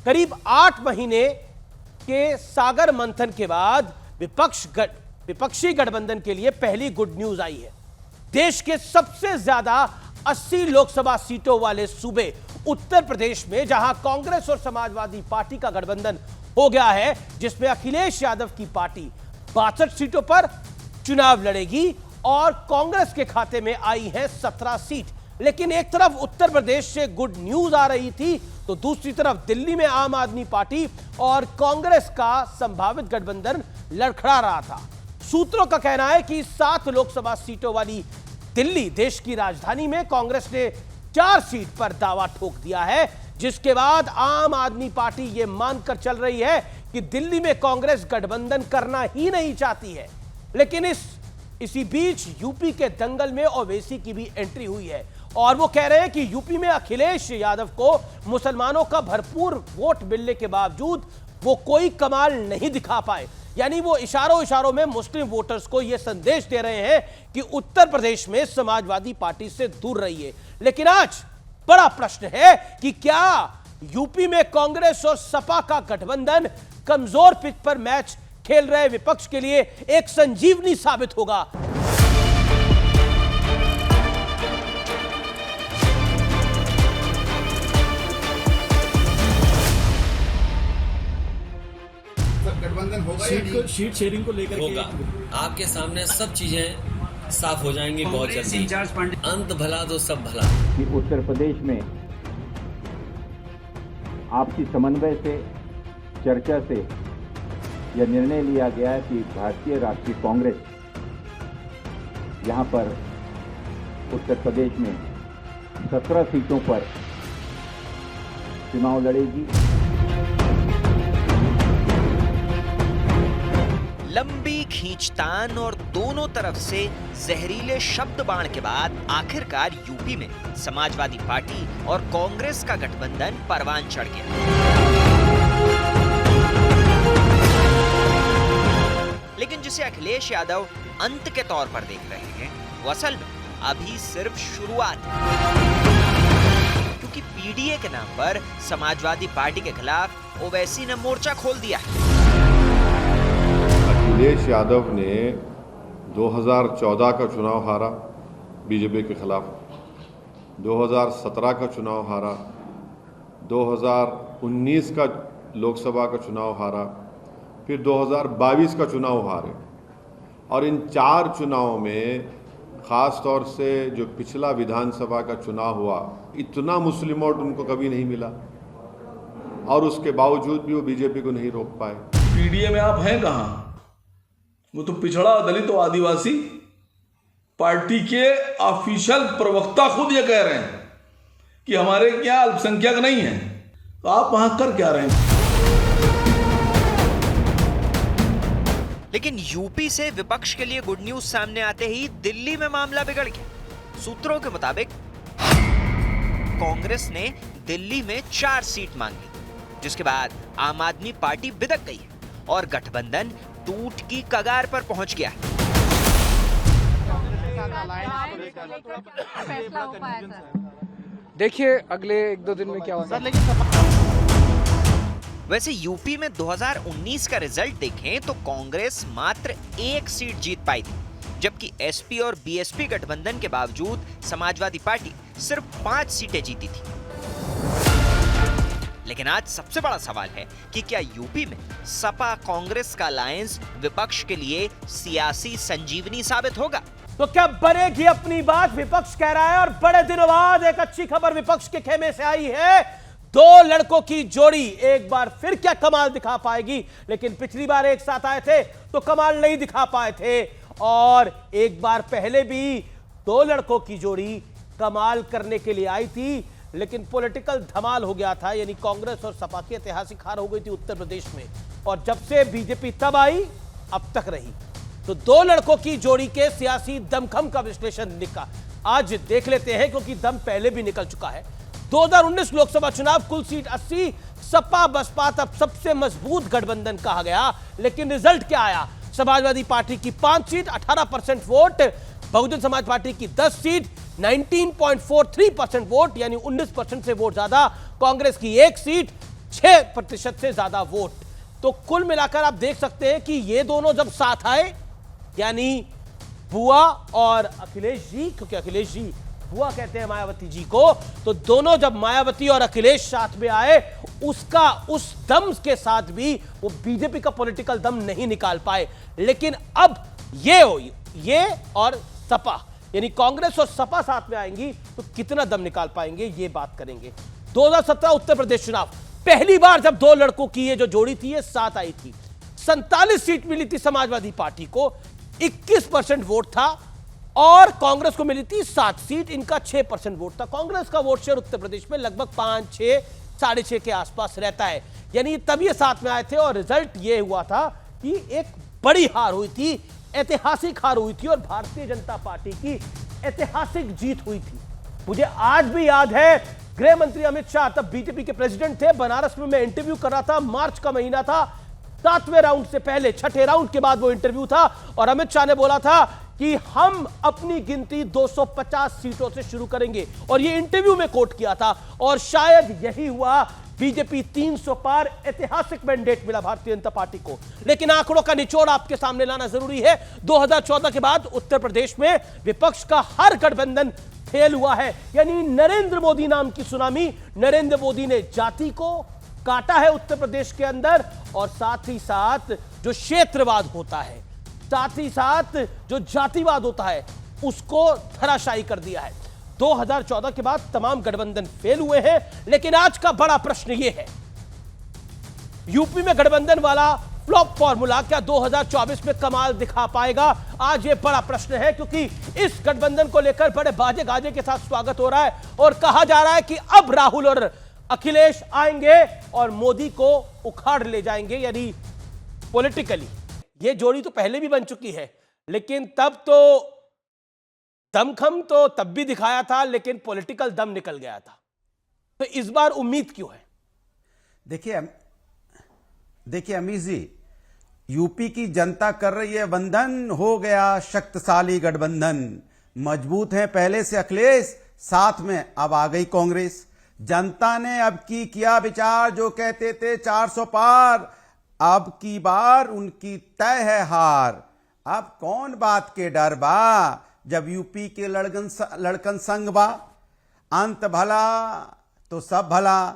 करीब 8 महीने के सागर मंथन के बाद विपक्षी गठबंधन के लिए पहली गुड न्यूज आई है। देश के सबसे ज्यादा 80 लोकसभा सीटों वाले सूबे उत्तर प्रदेश में, जहां कांग्रेस और समाजवादी पार्टी का गठबंधन हो गया है, जिसमें अखिलेश यादव की पार्टी 62 सीटों पर चुनाव लड़ेगी और कांग्रेस के खाते में आई है 17 सीट। लेकिन एक तरफ उत्तर प्रदेश से गुड न्यूज आ रही थी, तो दूसरी तरफ दिल्ली में आम आदमी पार्टी और कांग्रेस का संभावित गठबंधन लड़खड़ा रहा था। सूत्रों का कहना है कि 7 लोकसभा सीटों वाली दिल्ली, देश की राजधानी में कांग्रेस ने 4 सीट पर दावा ठोक दिया है, जिसके बाद आम आदमी पार्टी यह मानकर चल रही है कि दिल्ली में कांग्रेस गठबंधन करना ही नहीं चाहती है। लेकिन इसी बीच यूपी के दंगल में ओवैसी की भी एंट्री हुई है और वो कह रहे हैं कि यूपी में अखिलेश यादव को मुसलमानों का भरपूर वोट मिलने के बावजूद वो कोई कमाल नहीं दिखा पाए। यानी वो इशारों में मुस्लिम वोटर्स को यह संदेश दे रहे हैं कि उत्तर प्रदेश में समाजवादी पार्टी से दूर रहिए। लेकिन आज बड़ा प्रश्न है कि क्या यूपी में कांग्रेस और सपा का गठबंधन कमजोर पिच पर मैच खेल रहे विपक्ष के लिए एक संजीवनी साबित होगा? गठबंधन होगा शीट शेयरिंग को लेकर होगा। आपके सामने सब चीजें साफ हो जाएंगी बहुत जल्दी। अंत भला तो सब भला। कि उत्तर प्रदेश में आपसी समन्वय से, चर्चा से यह निर्णय लिया गया है कि भारतीय राष्ट्रीय कांग्रेस यहां पर उत्तर प्रदेश में 17 सीटों पर चुनाव लड़ेगी। लंबी खींचतान और दोनों तरफ से जहरीले शब्द बाण के बाद आखिरकार यूपी में समाजवादी पार्टी और कांग्रेस का गठबंधन परवान चढ़ गया। लेकिन जिसे अखिलेश यादव अंत के तौर पर देख रहे हैं, वो असल में अभी सिर्फ शुरुआत है। क्योंकि पीडीए के नाम पर समाजवादी पार्टी के खिलाफ ओवैसी ने मोर्चा खोल दिया है। अखिलेश यादव ने 2014 का चुनाव हारा बीजेपी के खिलाफ, 2017 का चुनाव हारा, 2019 का लोकसभा का चुनाव हारा, फिर 2022 का चुनाव हारे। और इन 4 चुनावों में ख़ास तौर से जो पिछला विधानसभा का चुनाव हुआ, इतना मुस्लिम वोट उनको कभी नहीं मिला और उसके बावजूद भी वो बीजेपी को नहीं रोक पाए। पीडीए में आप हैं कहाँ? वो तो पिछड़ा, दलित और आदिवासी पार्टी के ऑफिशियल प्रवक्ता खुद ये कह रहे हैं कि हमारे क्या अल्पसंख्यक नहीं है, तो आप वहां कर क्या रहे हैं? लेकिन यूपी से विपक्ष के लिए गुड न्यूज सामने आते ही दिल्ली में मामला बिगड़ गया। सूत्रों के मुताबिक कांग्रेस ने दिल्ली में 4 सीट मांगी, जिसके बाद आम आदमी पार्टी बिदक गई और गठबंधन टूट की कगार पर पहुंच गया। देखिए अगले 1-2 दिन में क्या होगा। वैसे यूपी में 2019 का रिजल्ट देखें तो कांग्रेस मात्र 1 सीट जीत पाई थी, जबकि एसपी और बीएसपी गठबंधन के बावजूद समाजवादी पार्टी सिर्फ 5 सीटें जीती थी। लेकिन आज सबसे बड़ा सवाल है कि क्या यूपी में सपा कांग्रेस का अलायंस विपक्ष के लिए सियासी संजीवनी साबित होगा? तो क्या बनेगी अपनी बात, विपक्ष कह रहा है। और बड़े दिनों बाद एक अच्छी खबर विपक्ष के खेमे से आई है। 2 लड़कों की जोड़ी एक बार फिर क्या कमाल दिखा पाएगी। लेकिन पिछली बार एक साथ आए थे तो कमाल नहीं दिखा पाए थे, और एक बार पहले भी 2 लड़कों की जोड़ी कमाल करने के लिए आई थी, लेकिन पॉलिटिकल धमाल हो गया था। यानी कांग्रेस और सपा की ऐतिहासिक हार हो गई थी उत्तर प्रदेश में, और जब से बीजेपी तब आई अब तक रही। तो 2 लड़कों की जोड़ी के सियासी दमखम का विश्लेषण आज देख लेते हैं, क्योंकि दम पहले भी निकल चुका है। 2019 लोकसभा चुनाव, कुल सीट 80, सपा बसपा तब सबसे मजबूत गठबंधन कहा गया। लेकिन रिजल्ट क्या आया? समाजवादी पार्टी की 5 seat, 18% vote, Bahujan Samaj party की 10 सीट, 19.43% वोट, यानी 19% से वोट ज्यादा, कांग्रेस की 1 सीट, 6% से ज्यादा वोट। तो कुल मिलाकर आप देख सकते हैं कि ये दोनों जब साथ आए, यानी बुआ और अखिलेश जी, क्योंकि अखिलेश जी बुआ कहते हैं मायावती जी को, तो दोनों जब मायावती और अखिलेश साथ में आए, उसका उस दम के साथ भी वो बीजेपी का पॉलिटिकल दम नहीं निकाल पाए। लेकिन अब ये और सपा, यानी कांग्रेस और सपा साथ में आएंगी तो कितना दम निकाल पाएंगे, ये बात करेंगे। 2017 उत्तर प्रदेश चुनाव, पहली बार जब दो लड़कों की ये जो जोड़ी थी ये साथ आई थी, 47 सीट मिली थी समाजवादी पार्टी को, 21% वोट था, और कांग्रेस को मिली थी 7 सीट, इनका 6% वोट था। कांग्रेस का वोट शेयर उत्तर प्रदेश में लगभग 5, 6, 6.5 के आसपास रहता है, यानी तब ये साथ में आए थे। और रिजल्ट ये हुआ था कि एक बड़ी हार हुई थी, ऐतिहासिक हार हुई थी, और भारतीय जनता पार्टी की ऐतिहासिक जीत हुई थी। मुझे आज भी याद है, गृह मंत्री अमित शाह तब बीजेपी के प्रेसिडेंट थे, बनारस में मैं इंटरव्यू कर रहा था, मार्च का महीना था, 7वें राउंड से पहले 6ठे राउंड के बाद वो इंटरव्यू था, और अमित शाह ने बोला था कि हम अपनी गिनती 250 सीटों से शुरू करेंगे, और ये इंटरव्यू में कोट किया था, और शायद यही हुआ। बीजेपी 300 पार, ऐतिहासिक मैंडेट मिला भारतीय जनता पार्टी को। लेकिन आंकड़ों का निचोड़ आपके सामने लाना जरूरी है। 2014 के बाद उत्तर प्रदेश में विपक्ष का हर गठबंधन फेल हुआ है, यानी नरेंद्र मोदी नाम की सुनामी। नरेंद्र मोदी ने जाति को काटा है उत्तर प्रदेश के अंदर, और साथ ही साथ जो क्षेत्रवाद होता है, साथ ही साथ जो जातिवाद होता है, उसको धराशायी कर दिया है। 2014 के बाद तमाम गठबंधन फेल हुए हैं, लेकिन आज का बड़ा प्रश्न यह है, यूपी में गठबंधन वाला फ्लॉप फॉर्मूला क्या 2024 में कमाल दिखा पाएगा? आज ये बड़ा प्रश्न है, क्योंकि इस गठबंधन को लेकर बड़े बाजे गाजे के साथ स्वागत हो रहा है, और कहा जा रहा है कि अब राहुल और अखिलेश आएंगे और मोदी को उखाड़ ले जाएंगे, यानी पॉलिटिकली। ये जोड़ी तो पहले भी बन चुकी है, लेकिन तब तो दमखम तो तब भी दिखाया था, लेकिन पॉलिटिकल दम निकल गया था। तो इस बार उम्मीद क्यों है? देखिए अमीर जी, यूपी की जनता कर रही है वंदन, हो गया शक्तिशाली गठबंधन, मजबूत है पहले से अखिलेश, साथ में अब आ गई कांग्रेस। जनता ने अब की किया विचार, जो कहते थे 400 पार, अब की बार उनकी तय है हार। अब कौन बात के डर बा, जब यूपी के लड़कन संग बा, अंत भला तो सब भला।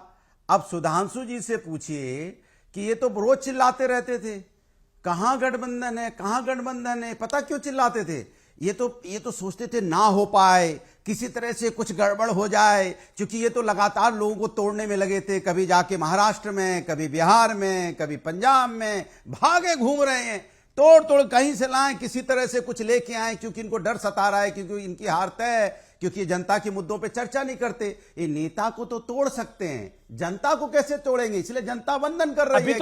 अब सुधांशु जी से पूछिए कि ये तो रोज चिल्लाते रहते थे, कहां गठबंधन है, कहां गठबंधन है। पता क्यों चिल्लाते थे? ये तो सोचते थे ना हो पाए, किसी तरह से कुछ गड़बड़ हो जाए, क्योंकि ये तो लगातार लोगों को तोड़ने में लगे थे, कभी जाके महाराष्ट्र में, कभी बिहार में, कभी पंजाब में, भागे घूम रहे हैं, तोड़ कहीं से लाएं, किसी तरह से कुछ लेके आए, क्योंकि इनको डर सता रहा है, क्योंकि इनकी हार तय है, क्योंकि जनता के मुद्दों पे चर्चा नहीं करते। ये नेता को तो तोड़ सकते हैं, जनता को कैसे तोड़ेंगे? इसलिए जनता वंदन कर रही है। अभी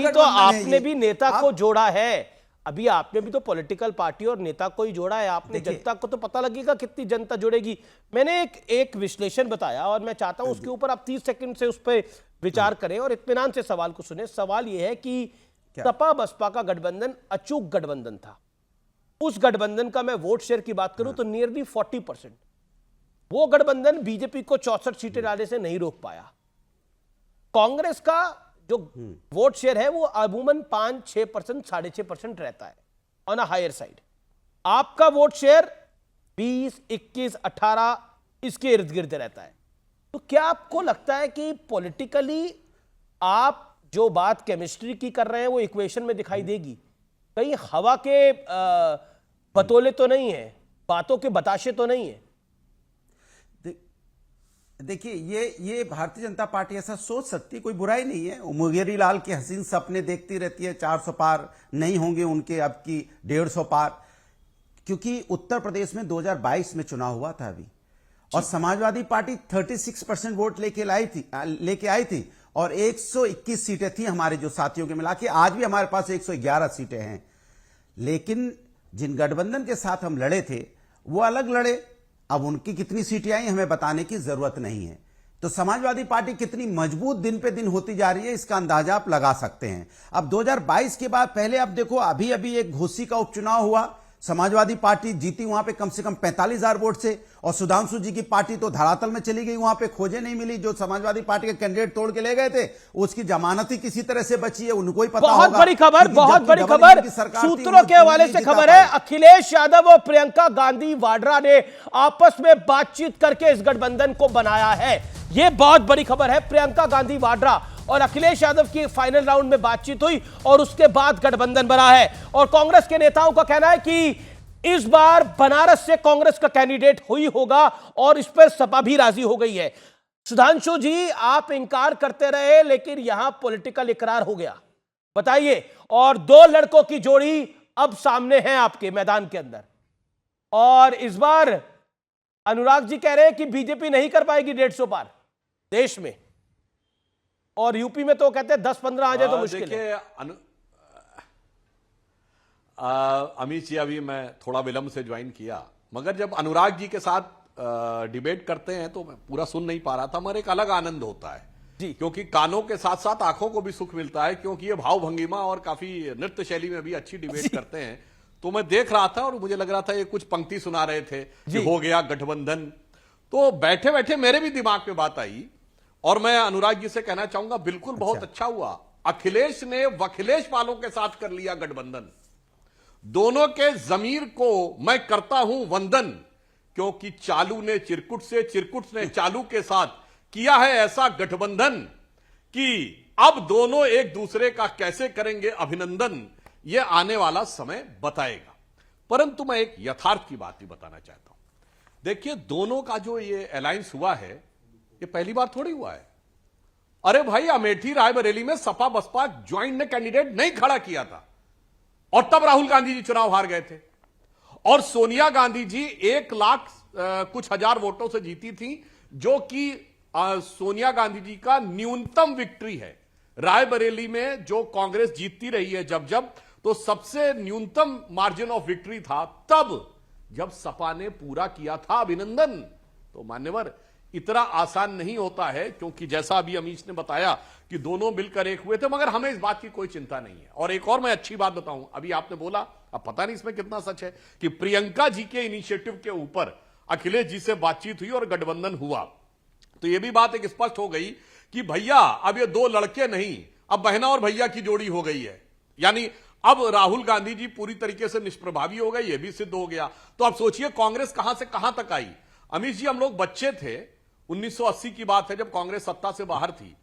तो आपने भी नेता को जोड़ा है, अभी आपने भी तो पॉलिटिकल पार्टी और नेता को ही जोड़ा है आपने। जनता को तो पता लगेगा कितनी जनता जुड़ेगी। मैंने एक विश्लेषण बताया, और मैं चाहता हूं उसके ऊपर आप 30 सेकंड से उस पर विचार करें और इत्मीनान से सवाल को सुने। सवाल यह है कि सपा बसपा का गठबंधन अचूक गठबंधन था। उस गठबंधन का मैं वोट शेयर की बात करूं तो नियरली 40%। वो गठबंधन बीजेपी को 64 सीटें लाने से नहीं रोक पाया। कांग्रेस का जो वोट शेयर है वो अमूमन 5-6%, 6.5% रहता है ऑन अ हायर साइड। आपका वोट शेयर 20, 21, 18 इसके इर्द गिर्द रहता है। तो क्या आपको लगता है कि पॉलिटिकली आप जो बात केमिस्ट्री की कर रहे हैं वो इक्वेशन में दिखाई देगी? कहीं हवा के बतौले तो नहीं है, बातों के बताशे तो नहीं है? देखिए ये भारतीय जनता पार्टी ऐसा सोच सकती, कोई बुराई नहीं है। मुंगेरी लाल के हसीन सपने देखती रहती है, 400 पार नहीं होंगे उनके, अब की 150 पार, क्योंकि उत्तर प्रदेश में 2022 में चुनाव हुआ था अभी, और समाजवादी पार्टी 36% वोट लेके आई थी, और 121 सीटें थी हमारे जो साथियों के मिला के। आज भी हमारे पास 111 सीटें हैं, लेकिन जिन गठबंधन के साथ हम लड़े थे वो अलग लड़े। अब उनकी कितनी सीटें आई हमें बताने की जरूरत नहीं है। तो समाजवादी पार्टी कितनी मजबूत दिन पे दिन होती जा रही है, इसका अंदाजा आप लगा सकते हैं। अब 2022 के बाद पहले आप देखो, अभी एक घोसी का उपचुनाव हुआ, समाजवादी पार्टी जीती वहां पे कम से कम 45,000 वोट से, और सुधांशु जी की पार्टी तो धरातल में चली गई, वहां पे खोजे नहीं मिली। जो समाजवादी पार्टी के कैंडिडेट तोड़ के ले गए थे उसकी जमानत ही किसी तरह से बची है, उनको ही पता बहुत होगा। बड़ी खबर, बहुत बड़ी खबर सूत्रों के हवाले से खबर है। अखिलेश यादव और प्रियंका गांधी वाड्रा ने आपस में बातचीत करके इस गठबंधन को बनाया है। यह बहुत बड़ी खबर है। प्रियंका गांधी वाड्रा और अखिलेश यादव की फाइनल राउंड में बातचीत हुई और उसके बाद गठबंधन बना है। और कांग्रेस के नेताओं का कहना है कि इस बार बनारस से कांग्रेस का कैंडिडेट हुई होगा और इस पर सपा भी राजी हो गई है। सुधांशु जी, आप इंकार करते रहे लेकिन यहां पॉलिटिकल इकरार हो गया, बताइए। और दो लड़कों की जोड़ी अब सामने है आपके मैदान के अंदर, और इस बार अनुराग जी कह रहे हैं कि बीजेपी नहीं कर पाएगी 150 पार देश में, और यूपी में तो कहते हैं 10-15 आ जाए तो मुश्किल है। अमित जी, अभी मैं थोड़ा विलंब से ज्वाइन किया, मगर जब अनुराग जी के साथ डिबेट करते हैं तो मैं पूरा सुन नहीं पा रहा था, मगर एक अलग आनंद होता है जी, क्योंकि कानों के साथ साथ आंखों को भी सुख मिलता है, क्योंकि ये भाव भंगिमा और काफी नृत्य शैली में भी अच्छी डिबेट करते हैं। तो मैं देख रहा था और मुझे लग रहा था ये कुछ पंक्ति सुना रहे थे कि हो गया गठबंधन, तो बैठे बैठे मेरे भी दिमाग में बात आई और मैं अनुराग जी से कहना चाहूंगा बिल्कुल बहुत अच्छा हुआ अखिलेश ने वखिलेश वालों के साथ कर लिया गठबंधन। दोनों के जमीर को मैं करता हूं वंदन, क्योंकि चालू ने चिरकुट से, चिरकुट ने चालू के साथ किया है ऐसा गठबंधन कि अब दोनों एक दूसरे का कैसे करेंगे अभिनंदन, यह आने वाला समय बताएगा। परंतु मैं एक यथार्थ की बात भी बताना चाहता हूं। देखिए, दोनों का जो ये अलायंस हुआ है ये पहली बार थोड़ी हुआ है। अरे भाई, अमेठी रायबरेली में सपा बसपा ज्वाइंट ने कैंडिडेट नहीं खड़ा किया था और तब राहुल गांधी जी चुनाव हार गए थे, और सोनिया गांधी जी 1 लाख कुछ हजार वोटों से जीती थी, जो कि सोनिया गांधी जी का न्यूनतम विक्ट्री है। रायबरेली में जो कांग्रेस जीतती रही है जब जब, तो सबसे न्यूनतम मार्जिन ऑफ विक्ट्री था तब जब सपा ने पूरा किया था अभिनंदन। तो मान्यवर, इतना आसान नहीं होता है, क्योंकि जैसा अभी अमीश ने बताया कि दोनों मिलकर एक हुए थे, मगर हमें इस बात की कोई चिंता नहीं है। और एक और मैं अच्छी बात बताऊं, अभी आपने बोला, अब पता नहीं इसमें कितना सच है, कि प्रियंका जी के इनिशिएटिव के ऊपर अखिलेश जी से बातचीत हुई और गठबंधन हुआ। तो यह भी बात एक स्पष्ट हो गई कि भैया अब ये 2 लड़के नहीं, अब बहना और भैया की जोड़ी हो गई है। यानी अब राहुल गांधी जी पूरी तरीके से निष्प्रभावी हो गए, यह भी सिद्ध हो गया। तो अब सोचिए कांग्रेस कहां से कहां तक आई। अमित जी, हम लोग बच्चे थे, 1980 की बात है, जब कांग्रेस सत्ता से बाहर थी,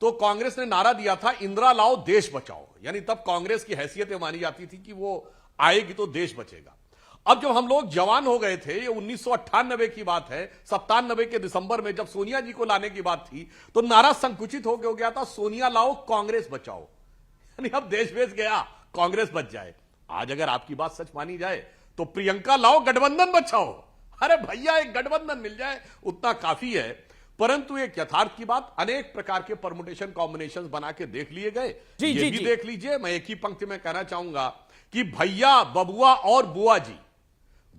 तो कांग्रेस ने नारा दिया था इंदिरा लाओ देश बचाओ। यानी तब कांग्रेस की हैसियत मानी जाती थी कि वो आएगी तो देश बचेगा। अब जब हम लोग जवान हो गए थे, ये 1998 की बात है, 97 के दिसंबर में जब सोनिया जी को लाने की बात थी, तो नारा संकुचित हो गया था, सोनिया लाओ कांग्रेस बचाओ। यानी अब देश बेच गया, कांग्रेस बच जाए। आज अगर आपकी बात सच मानी जाए तो प्रियंका लाओ गठबंधन बचाओ। अरे भैया, एक गठबंधन मिल जाए उतना काफी है। परंतु एक यथार्थ की बात, अनेक प्रकार के परमुटेशन कॉम्बिनेशन बना के देख लिए गए। ये भी देख लीजिए। मैं एक ही पंक्ति में कहना चाहूंगा कि भैया बबुआ और बुआ जी,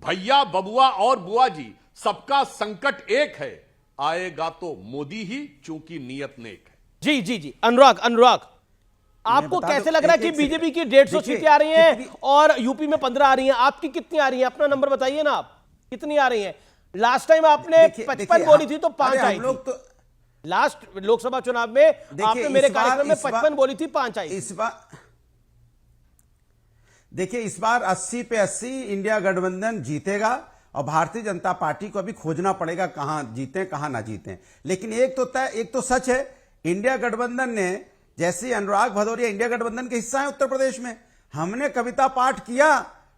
भैया बबुआ और बुआ जी, सबका संकट एक है, आएगा तो मोदी ही, चूंकि नियत नेक है। जी जी जी, अनुराग आपको कैसे लग रहा है कि बीजेपी की 150 सीटें आ रही हैं और यूपी में 15 आ रही हैं? आपकी कितनी आ रही हैं? अपना नंबर बताइए ना, आप कितनी आ रही हैं? लास्ट टाइम आपने 55 बोली थी तो 5 आई थी। तो लास्ट लोकसभा चुनाव में आपने मेरे कार्यक्रम में 55 बोली थी, 5 आई। इस बार देखिए, इस बार 80 पे 80 इंडिया गठबंधन जीतेगा, और भारतीय जनता पार्टी को अभी खोजना पड़ेगा कहां जीते कहां ना जीते। लेकिन एक तो सच है, इंडिया गठबंधन ने, जैसे अनुराग भदौरिया इंडिया गठबंधन के हिस्सा है उत्तर प्रदेश में, हमने कविता पाठ किया,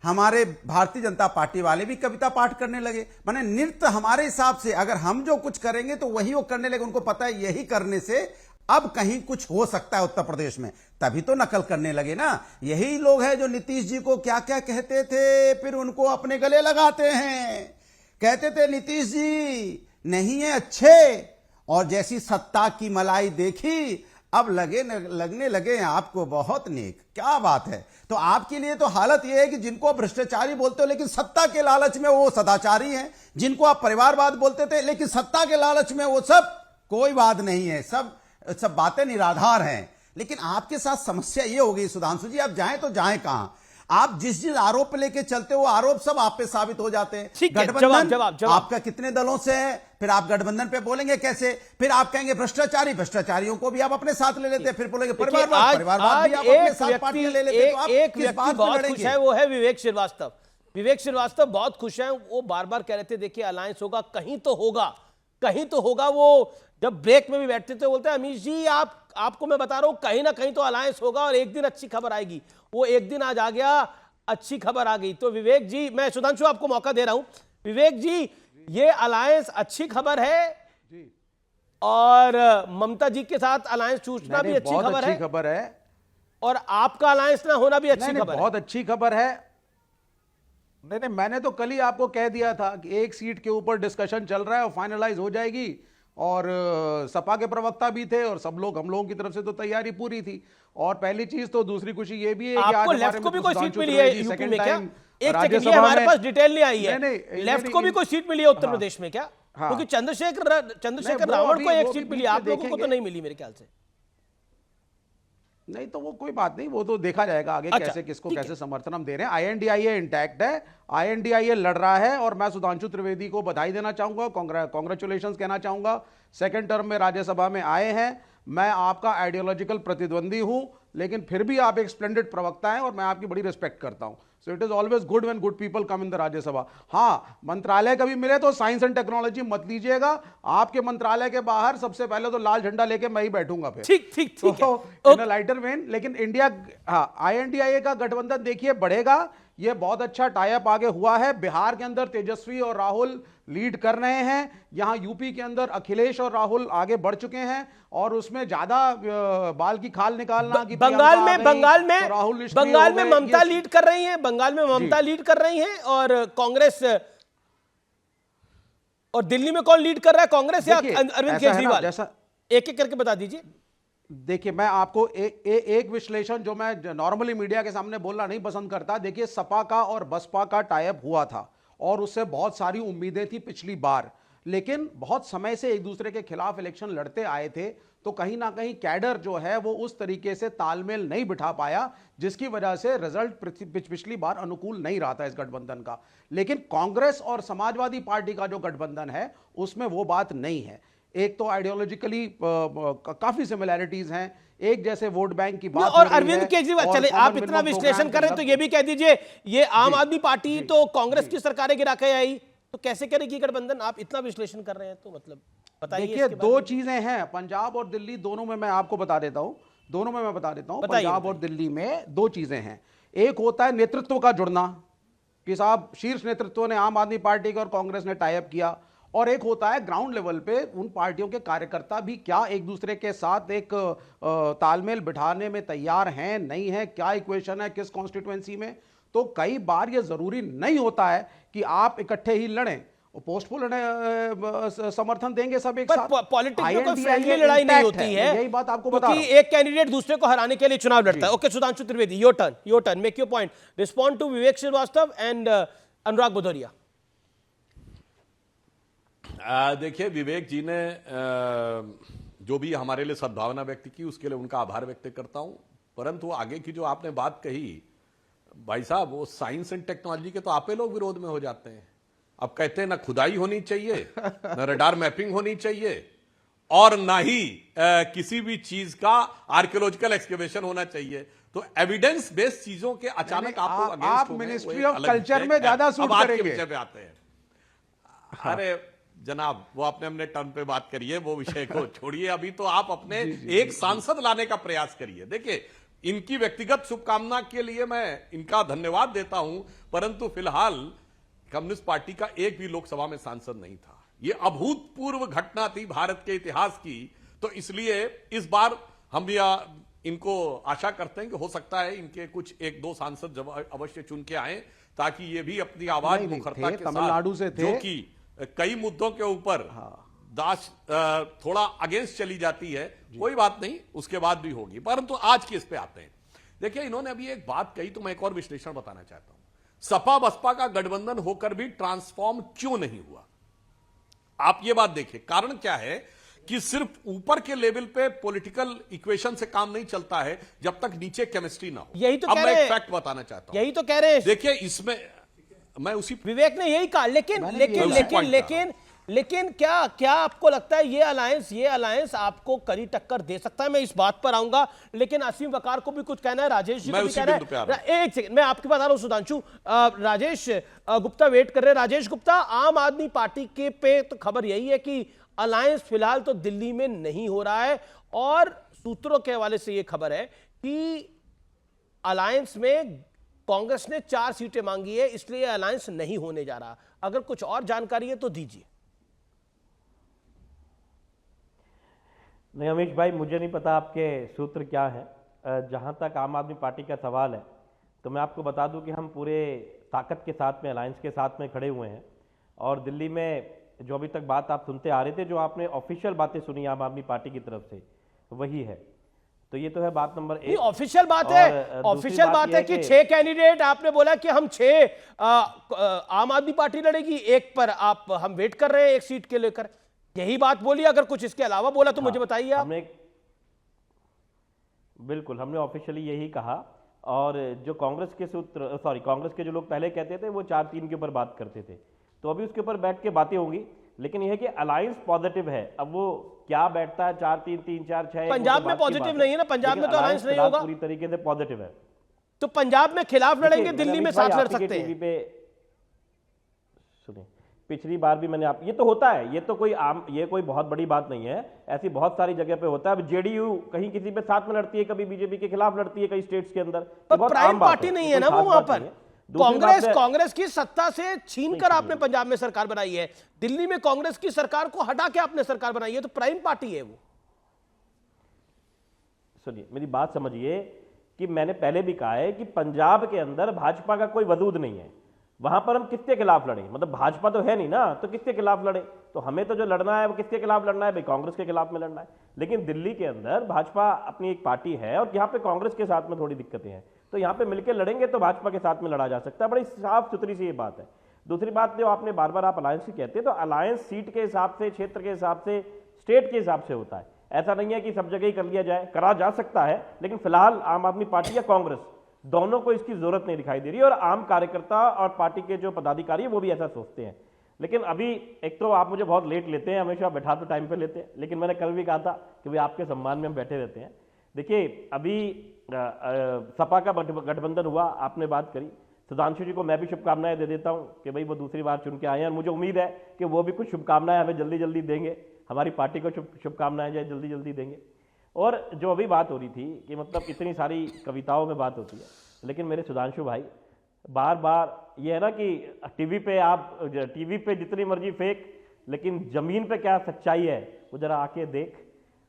हमारे भारतीय जनता पार्टी वाले भी कविता पाठ करने लगे। माने नृत्य हमारे हिसाब से, अगर हम जो कुछ करेंगे तो वही वो करने लगे। उनको पता है यही करने से अब कहीं कुछ हो सकता है उत्तर प्रदेश में, तभी तो नकल करने लगे ना। यही लोग हैं जो नीतीश जी को क्या क्या कहते थे, फिर उनको अपने गले लगाते हैं। कहते थे नीतीश जी नहीं है अच्छे, और जैसी सत्ता की मलाई देखी, अब लगने लगे हैं आपको बहुत नेक। क्या बात है। तो आपके लिए तो हालत यह है कि जिनको भ्रष्टाचारी बोलते हो लेकिन सत्ता के लालच में वो सदाचारी हैं, जिनको आप परिवारवाद बोलते थे लेकिन सत्ता के लालच में वो सब कोई बात नहीं है, सब बातें निराधार हैं। लेकिन आपके साथ समस्या ये हो गई सुधांशु जी, आप जाएं तो जाएं कहां? आप जिस आरोप लेके चलते हो आरोप सब आप पे साबित हो जाते हैं। ठीक है, गठबंधन जवाब। आपका कितने दलों से है, फिर आप गठबंधन पे बोलेंगे कैसे? फिर आप कहेंगे भ्रष्टाचारियों को भी आप अपने साथ ले लेते हैं, फिर बोलेंगे परिवारवाद भी आप अपने साथ पार्टी ले लेते हैं। तो आप एक किस व्यक्ति बात पे बहुत खुश लड़ेंगे? है, वो है विवेक श्रीवास्तव। विवेक श्रीवास्तव बहुत खुश हैं। वो बार बार कह रहे थे देखिए अलायंस होगा, कहीं तो होगा। वो जब ब्रेक में भी बैठते थे बोलते हैं अमीश जी आपको मैं बता रहा हूं कहीं ना कहीं तो अलायंस होगा और एक दिन अच्छी खबर आएगी। वो एक दिन आज आ गया, अच्छी खबर आ गई। तो विवेक जी, मैं सुधांशु आपको मौका दे रहा हूं। विवेक जी, ये अलायंस अच्छी खबर है और ममता जी के साथ अलायंस टूटना भी अच्छी खबर है और आपका अलायंस ना होना भी अच्छी खबर है। बहुत अच्छी खबर है। नहीं, मैंने तो कल ही आपको कह दिया था कि एक सीट के ऊपर डिस्कशन चल रहा है और फाइनलाइज हो जाएगी। और सपा के प्रवक्ता भी थे और सब लोग, हम लोगों की तरफ से तो तैयारी पूरी थी। और पहली चीज तो दूसरी खुशी ये भी है कि आपको लेफ्ट को भी कोई सीट मिली है यूपी में क्या? एक सेकंड, ये हमारे पास डिटेल नहीं आई है। लेफ्ट को भी कोई सीट मिली है उत्तर प्रदेश में क्या? क्योंकि चंद्रशेखर रावण को एक सीट मिली, आप लोगों को तो नहीं मिली मेरे ख्याल से। नहीं तो वो कोई बात नहीं, वो तो देखा जाएगा आगे कैसे किसको कैसे समर्थन हम दे रहे हैं। आईएनडीआईए इंटैक्ट है, आईएनडीआईए लड़ रहा है और मैं सुधांशु त्रिवेदी को बधाई देना चाहूंगा, कांग्रेचुलेशंस कहना चाहूंगा। सेकंड टर्म में राज्यसभा में आए हैं। मैं आपका आइडियोलॉजिकल प्रतिद्वंदी हूं, लेकिन फिर भी आप एक स्प्लेंडेड प्रवक्ता हैं और मैं आपकी बड़ी रिस्पेक्ट करता हूं। So it is always good when good people come in the Rajya Sabha. हाँ, मंत्रालय कभी मिले तो साइंस एंड टेक्नोलॉजी मत लीजिएगा। आपके मंत्रालय के बाहर सबसे पहले तो लाल झंडा लेके मैं ही बैठूंगा फिर। ठीक तो इन अ लाइटर वेन। लेकिन इंडिया, हाँ, आईएनडीआईए का गठबंधन देखिए बढ़ेगा। ये बहुत अच्छा टाई अप आगे हुआ है। बिहार के अंदर तेजस्वी और राहुल लीड कर रहे हैं। यहां यूपी के अंदर अखिलेश और राहुल आगे बढ़ चुके हैं और उसमें ज्यादा बाल की खाल निकालना कि बंगाल में तो ममता लीड कर रही है। बंगाल में ममता लीड कर रही है और कांग्रेस, और दिल्ली में कौन लीड कर रहा है, कांग्रेस या अरविंद केजरीवाल? एक एक करके बता दीजिए। देखिए, मैं आपको एक विश्लेषण जो मैं नॉर्मली मीडिया के सामने बोलना नहीं पसंद करता। देखिए, सपा का और बसपा का टाई अप हुआ था और उससे बहुत सारी उम्मीदें थी पिछली बार, लेकिन बहुत समय से एक दूसरे के खिलाफ इलेक्शन लड़ते आए थे, तो कहीं ना कहीं कैडर जो है वो उस तरीके से तालमेल नहीं बिठा पाया, जिसकी वजह से रिजल्ट पिछली बार अनुकूल नहीं रहा था इस गठबंधन का। लेकिन कांग्रेस और समाजवादी पार्टी का जो गठबंधन है उसमें वो बात नहीं है। एक तो आइडियोलॉजिकली काफी सिमिलैरिटीज हैं, एक जैसे वोट बैंक की बात और अरविंद केजरीवाल, चले आप इतना विश्लेषण कर रहे हैं तो ये भी कह दीजिए, ये आम आदमी पार्टी तो कांग्रेस की सरकारें गिरा के आई, तो कैसे करेगी गठबंधन? आप इतना विश्लेषण कर रहे हैं तो मतलब बताइए। देखिए, दो चीजें हैं, पंजाब और दिल्ली दोनों में मैं आपको बता देता हूं, पंजाब और दिल्ली में दो चीजें हैं। एक होता है नेतृत्व का जुड़ना, कि साहब शीर्ष नेतृत्व ने आम आदमी पार्टी का और कांग्रेस ने टाई अप किया, और एक होता है ग्राउंड लेवल पे उन पार्टियों के कार्यकर्ता भी क्या एक दूसरे के साथ एक तालमेल बिठाने में तैयार हैं, नहीं है, क्या इक्वेशन है किस कॉन्स्टिट्यूएंसी में। तो कई बार ये जरूरी नहीं होता है कि आप इकट्ठे ही लड़ें, पोस्टपोल समर्थन देंगे सब एक साथ। पॉलिटिक्स में कोई फ्रेंडली लड़ाई नहीं होती है, यही बात आपको बता रहा हूं। एक कैंडिडेट दूसरे को हराने के लिए चुनाव लड़ता है। Okay, Sudhanshu Trivedi, your turn, make your point, respond to Vivek Srivastava and Anurag Bhadauria. देखिए, विवेक जी ने जो भी हमारे लिए सद्भावना व्यक्त की उसके लिए उनका आभार व्यक्त करता हूं, परंतु आगे की जो आपने बात कही भाई साहब, वो साइंस एंड टेक्नोलॉजी के तो आपे लोग विरोध में हो जाते हैं। अब कहते हैं ना खुदाई होनी चाहिए, ना रडार मैपिंग होनी चाहिए, और ना ही किसी भी चीज का आर्कियोलॉजिकल एक्सकेवेशन होना चाहिए। तो एविडेंस बेस्ड चीजों के अचानक आप मिनिस्ट्री ऑफ कल्चर में ज्यादा सूट करेंगे। विषय पे आते हैं। अरे जनाब, वो आपने अपने टर्न पे बात करी है, वो विषय को छोड़िए। अभी तो आप अपने एक सांसद लाने का प्रयास करिए। देखिए, इनकी व्यक्तिगत शुभकामना के लिए मैं इनका धन्यवाद देता हूं, परंतु फिलहाल कम्युनिस्ट पार्टी का एक भी लोकसभा में सांसद नहीं था। यह अभूतपूर्व घटना थी भारत के इतिहास की। तो इसलिए इस बार हम इनको आशा करते हैं कि हो सकता है इनके कुछ एक दो सांसद अवश्य चुन के आए, ताकि ये भी अपनी आवाज मुखरता के तमिलनाडु से थे, जो कि कई मुद्दों के ऊपर दास थोड़ा अगेंस्ट चली जाती है, कोई बात नहीं, उसके बाद भी होगी। परंतु आज के इस पे आते हैं। देखिए, इन्होंने अभी एक बात कही तो मैं एक और विश्लेषण बताना चाहता हूं। सपा बसपा का गठबंधन होकर भी ट्रांसफॉर्म क्यों नहीं हुआ? आप ये बात देखिए, कारण क्या है कि सिर्फ ऊपर के लेवल पे पॉलिटिकल इक्वेशन से काम नहीं चलता है जब तक नीचे केमिस्ट्री ना हो। यही तो अब कह मैं रहे एक हैं। फैक्ट बताना चाहता हूं, यही तो कह रहे हैं। देखिए इसमें मैं उसी विवेक ने यही कहा, लेकिन लेकिन उसी लेकिन point लेकिन लेकिन क्या आपको लगता है ये अलायंस आपको कड़ी टक्कर दे सकता है? मैं इस बात पर आऊंगा, लेकिन असीम वकार को भी कुछ कहना है, राजेश जी को भी कहना है। एक सेकंड, मैं आपकी बात आ रहा हूं सुधांशु। राजेश गुप्ता वेट कर रहे हैं। राजेश गुप्ता, आम आदमी पार्टी के पे तो खबर यही है कि अलायंस फिलहाल तो दिल्ली में नहीं हो रहा है, और सूत्रों के हवाले से यह खबर है कि अलायंस में कांग्रेस ने 4 सीटें मांगी है, इसलिए अलायंस नहीं होने जा रहा। अगर कुछ और जानकारी है तो दीजिए। नहीं अमीश भाई, मुझे नहीं पता आपके सूत्र क्या है। जहां तक आम आदमी पार्टी का सवाल है तो मैं आपको बता दूं कि हम पूरे ताकत के साथ में, अलायंस के साथ में खड़े हुए हैं। और दिल्ली में जो अभी तक बात आप सुनते आ रहे थे, जो आपने ऑफिशियल बातें सुनी आम आदमी पार्टी की तरफ से, वही है। तो ये तो है बात नंबर 1। ऑफिशियल बात है, ऑफिशियल बात है कि 6 कैंडिडेट, आपने बोला कि हम 6 आम आदमी पार्टी लड़ेगी, 1 पर हम वेट कर रहे हैं 1 सीट के लेकर, यही बात बोली। अगर कुछ इसके अलावा बोला तो मुझे बताइए आप। बिल्कुल, हमने ऑफिशियली यही कहा। और जो कांग्रेस के सूत्र, सॉरी, कांग्रेस के जो लोग पहले कहते थे वो 4-3 के ऊपर बात करते थे, तो अभी उसके ऊपर बैठ के बातें होंगी। लेकिन यह है कि अलायंस पॉजिटिव है। अब वो क्या बैठता है 4-3, 3-4, 6, पंजाब में पॉजिटिव नहीं है ना, पंजाब में तो अलायंस नहीं होगा, पूरी तरीके से पॉजिटिव है। तो पंजाब में खिलाफ लड़ेंगे, दिल्ली में साथ लड़ सकते हैं। सुनिए, पिछली बार भी मैंने ये तो होता है, ये तो ये कोई बहुत बड़ी बात नहीं है, ऐसी बहुत सारी जगह पे होता है। अब जेडीयू कहीं किसी पे साथ में लड़ती है, कभी बीजेपी के खिलाफ लड़ती है कई स्टेट्स के अंदर, पर प्राइम पार्टी नहीं है ना वो वहां पर। कांग्रेस की सत्ता से छीनकर आपने पंजाब में सरकार बनाई है, दिल्ली में कांग्रेस की सरकार को हटा के आपने सरकार बनाई है, तो प्राइम पार्टी है वो। सुनिए, मेरी बात समझिए कि मैंने पहले भी कहा है कि पंजाब के अंदर भाजपा का कोई वजूद नहीं है। वहां पर हम किसके खिलाफ लड़े? मतलब भाजपा तो है नहीं ना, तो किसके खिलाफ लड़े? तो हमें तो जो लड़ना है वो किसके खिलाफ लड़ना है भाई? कांग्रेस के खिलाफ में लड़ना है। लेकिन दिल्ली के अंदर भाजपा अपनी एक पार्टी है और यहाँ पे कांग्रेस के साथ में थोड़ी दिक्कतें हैं, तो यहाँ पे मिलकर लड़ेंगे तो भाजपा के साथ में लड़ा जा सकता है। बड़ी साफ सुथरी सी ये बात है। दूसरी बात, जो आपने बार बार आप अलायंस की कहते हैं, तो अलायंस सीट के हिसाब से, क्षेत्र के हिसाब से, स्टेट के हिसाब से होता है। ऐसा नहीं है कि सब जगह ही कर लिया जाए, करा जा सकता है, लेकिन फिलहाल आम आदमी पार्टी या कांग्रेस दोनों को इसकी जरूरत नहीं दिखाई दे रही, और आम कार्यकर्ता और पार्टी के जो पदाधिकारी है वो भी ऐसा सोचते हैं। लेकिन अभी एक तो आप मुझे बहुत लेट लेते हैं, हमेशा बैठा तो टाइम पे लेते हैं, लेकिन मैंने कल भी कहा था कि भाई आपके सम्मान में हम बैठे रहते हैं। देखिए, अभी सपा का गठबंधन हुआ, आपने बात करी, सुधांशु जी को मैं भी शुभकामनाएं दे देता हूं कि भाई वो दूसरी बार चुन के आए हैं, और मुझे उम्मीद है कि वो भी कुछ शुभकामनाएं हमें जल्दी जल्दी देंगे, हमारी पार्टी को शुभकामनाएं जो जल्दी जल्दी देंगे। और जो अभी बात हो रही थी कि मतलब इतनी सारी कविताओं में बात होती है, लेकिन मेरे सुधांशु भाई, बार बार ये है ना कि टीवी पे जितनी मर्जी फेंक, लेकिन जमीन पे क्या सच्चाई है वो जरा आके देख,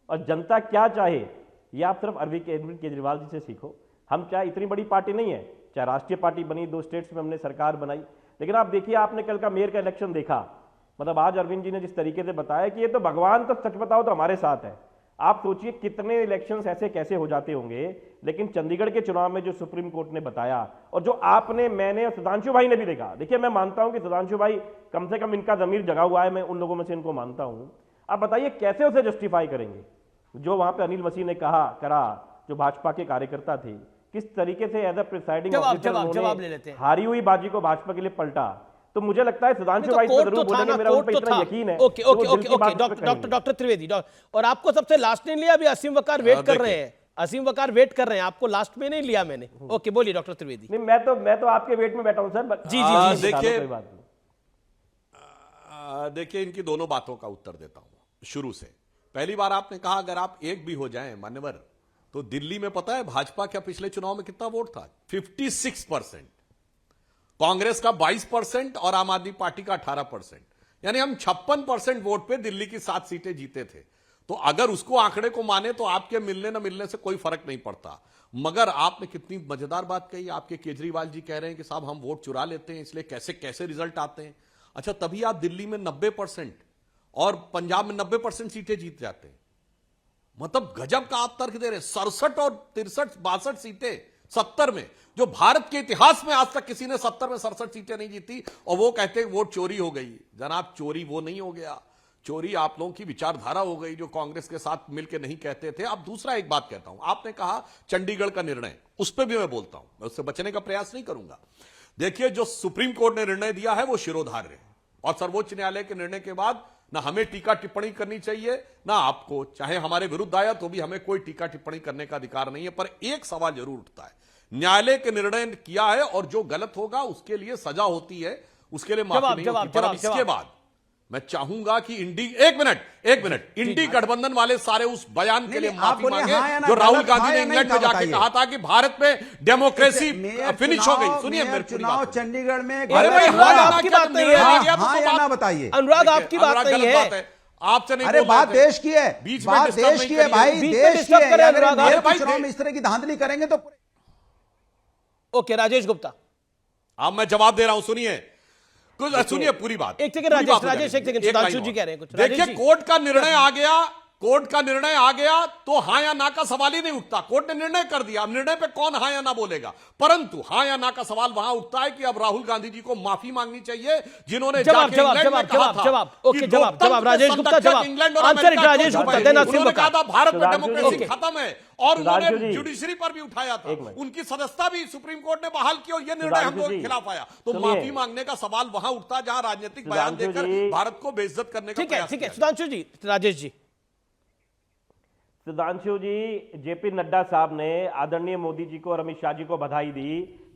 और जनता क्या चाहे ये आप सिर्फ अरविंद केजरीवाल जी से सीखो। हम चाहे इतनी बड़ी पार्टी नहीं है, चाहे राष्ट्रीय पार्टी बनी, 2 स्टेट्स में हमने सरकार बनाई, लेकिन आप देखिए, आपने कल का मेयर का इलेक्शन देखा, मतलब आज अरविंद जी ने जिस तरीके से बताया कि ये तो भगवान, तो सच बताओ तो हमारे साथ है। आप सोचिए कितने इलेक्शंस ऐसे कैसे हो जाते होंगे। लेकिन चंडीगढ़ के चुनाव में जो सुप्रीम कोर्ट ने बताया, और जो आपने, मैंने और सुधांशु भाई ने भी देखा, देखिए मैं मानता हूं कि सुधांशु भाई कम से कम इनका जमीर जगा हुआ है, मैं उन लोगों में से इनको मानता हूं। आप बताइए कैसे उसे जस्टिफाई करेंगे? जो वहां पे अनिल मसीह ने करा, जो भाजपा के कार्यकर्ता थे, किस तरीके से एज अ प्रिसाइडिंग ऑफिसर हारी हुई बाजी को भाजपा के लिए पलटा। तो मुझे लगता है सुधांशु भाई जरूर बोलेंगे, मेरा उन पे इतना यकीन है। ओके, डॉक्टर त्रिवेदी, और आपको सबसे लास्ट नहीं लिया, अभी असीम वकार वेट कर रहे हैं, असीम वकार वेट कर रहे हैं, आपको लास्ट में नहीं लिया मैंने। ओके, बोलिए डॉक्टर त्रिवेदी। नहीं, मैं तो आपके वेट में बैठा हूं सर। जी, देखिए, इनकी दोनों बातों का उत्तर देता हूं शुरू से। पहली बार आपने कहा अगर आप एक भी हो जाएं मान्यवर, तो दिल्ली में पता है भाजपा का पिछले चुनाव में कितना वोट था? 56%, कांग्रेस का 22% और आम आदमी पार्टी का 18%, यानी हम 56% वोट पे दिल्ली की 7 सीटें जीते थे। तो अगर उसको आंकड़े को माने तो आपके मिलने न मिलने से कोई फर्क नहीं पड़ता। मगर आपने कितनी मजेदार बात कही, आपके केजरीवाल जी कह रहे हैं कि साहब हम वोट चुरा लेते हैं, इसलिए कैसे कैसे रिजल्ट आते हैं। अच्छा, तभी आप दिल्ली में 90% और पंजाब में 90% सीटें जीत जाते हैं। मतलब गजब का आप तर्क दे रहे हैं। 67 और 63, 62 सीटें 70 में, जो भारत के इतिहास में आज तक किसी ने 70 में 67 सीटें नहीं जीती, और वो कहते हैं वोट चोरी हो गई। जनाब, चोरी वो नहीं हो गया, चोरी आप लोगों की विचारधारा हो गई, जो कांग्रेस के साथ मिलकर नहीं कहते थे। अब दूसरा एक बात कहता हूं, आपने कहा चंडीगढ़ का निर्णय, उस पर भी मैं बोलता हूं, मैं उससे बचने का प्रयास नहीं करूंगा। देखिए, जो सुप्रीम कोर्ट ने निर्णय दिया है वो शिरोधार्य है, और सर्वोच्च न्यायालय के निर्णय के बाद ना हमें टीका टिप्पणी करनी चाहिए, ना आपको, चाहे हमारे विरुद्ध आया तो भी हमें कोई टीका टिप्पणी करने का अधिकार नहीं है। पर एक सवाल जरूर उठता है, न्यायालय के निर्णय किया है और जो गलत होगा उसके लिए सजा होती है, उसके लिए माफी नहीं होती। पर अब इसके बाद मैं चाहूंगा कि एक मिनट इंडी गठबंधन वाले सारे उस बयान के लिए माफी मांगे जो राहुल गांधी ने इंग्लैंड में जाके कहा था कि भारत में डेमोक्रेसी फिनिश हो गई। सुनिए, मेरे चुनाव चंडीगढ़ में, अरे भाई, अनुराग आपकी बात नहीं है, हाँ या ना बताइए। अनुराग आपकी बात नहीं है, आपसे नहीं। अरे बात देश की है, बात देश की है भाई, देश की है। अगर चुनाव में इस तरह की धांधली करेंगे तो ओके। राजेश गुप्ता, अब मैं जवाब दे रहा हूं, सुनिए सुनिए पूरी बात। एक सेकंड राजेश, एक सेकंड, सुधांशु जी कह रहे हैं कुछ। देखिए, कोर्ट का निर्णय आ गया तो हां या ना का सवाल ही नहीं उठता। कोर्ट ने निर्णय कर दिया, निर्णय पे कौन हां या ना बोलेगा, परंतु हां या ना का सवाल वहां उठता है कि अब राहुल गांधी जी को माफी मांगनी चाहिए, जिन्होंने जवाब राजेश गुप्ता, राजेश गुप्ता, भारत में डेमोक्रेसी खत्म है, और उन्होंने जुडिशरी पर भी उठाया था, उनकी सदस्यता भी सुप्रीम कोर्ट ने बहाल की, और यह निर्णय हम लोगों के खिलाफ आया। तो माफी मांगने का सवाल वहां उठता है जहां राजनीतिक बयान देकर भारत को बेइज्जत करने का प्रयास। ठीक है सुधांशु जी। राजेश जी, सुधांशु जी, जेपी नड्डा साहब ने आदरणीय मोदी जी को और अमित शाह जी को बधाई दी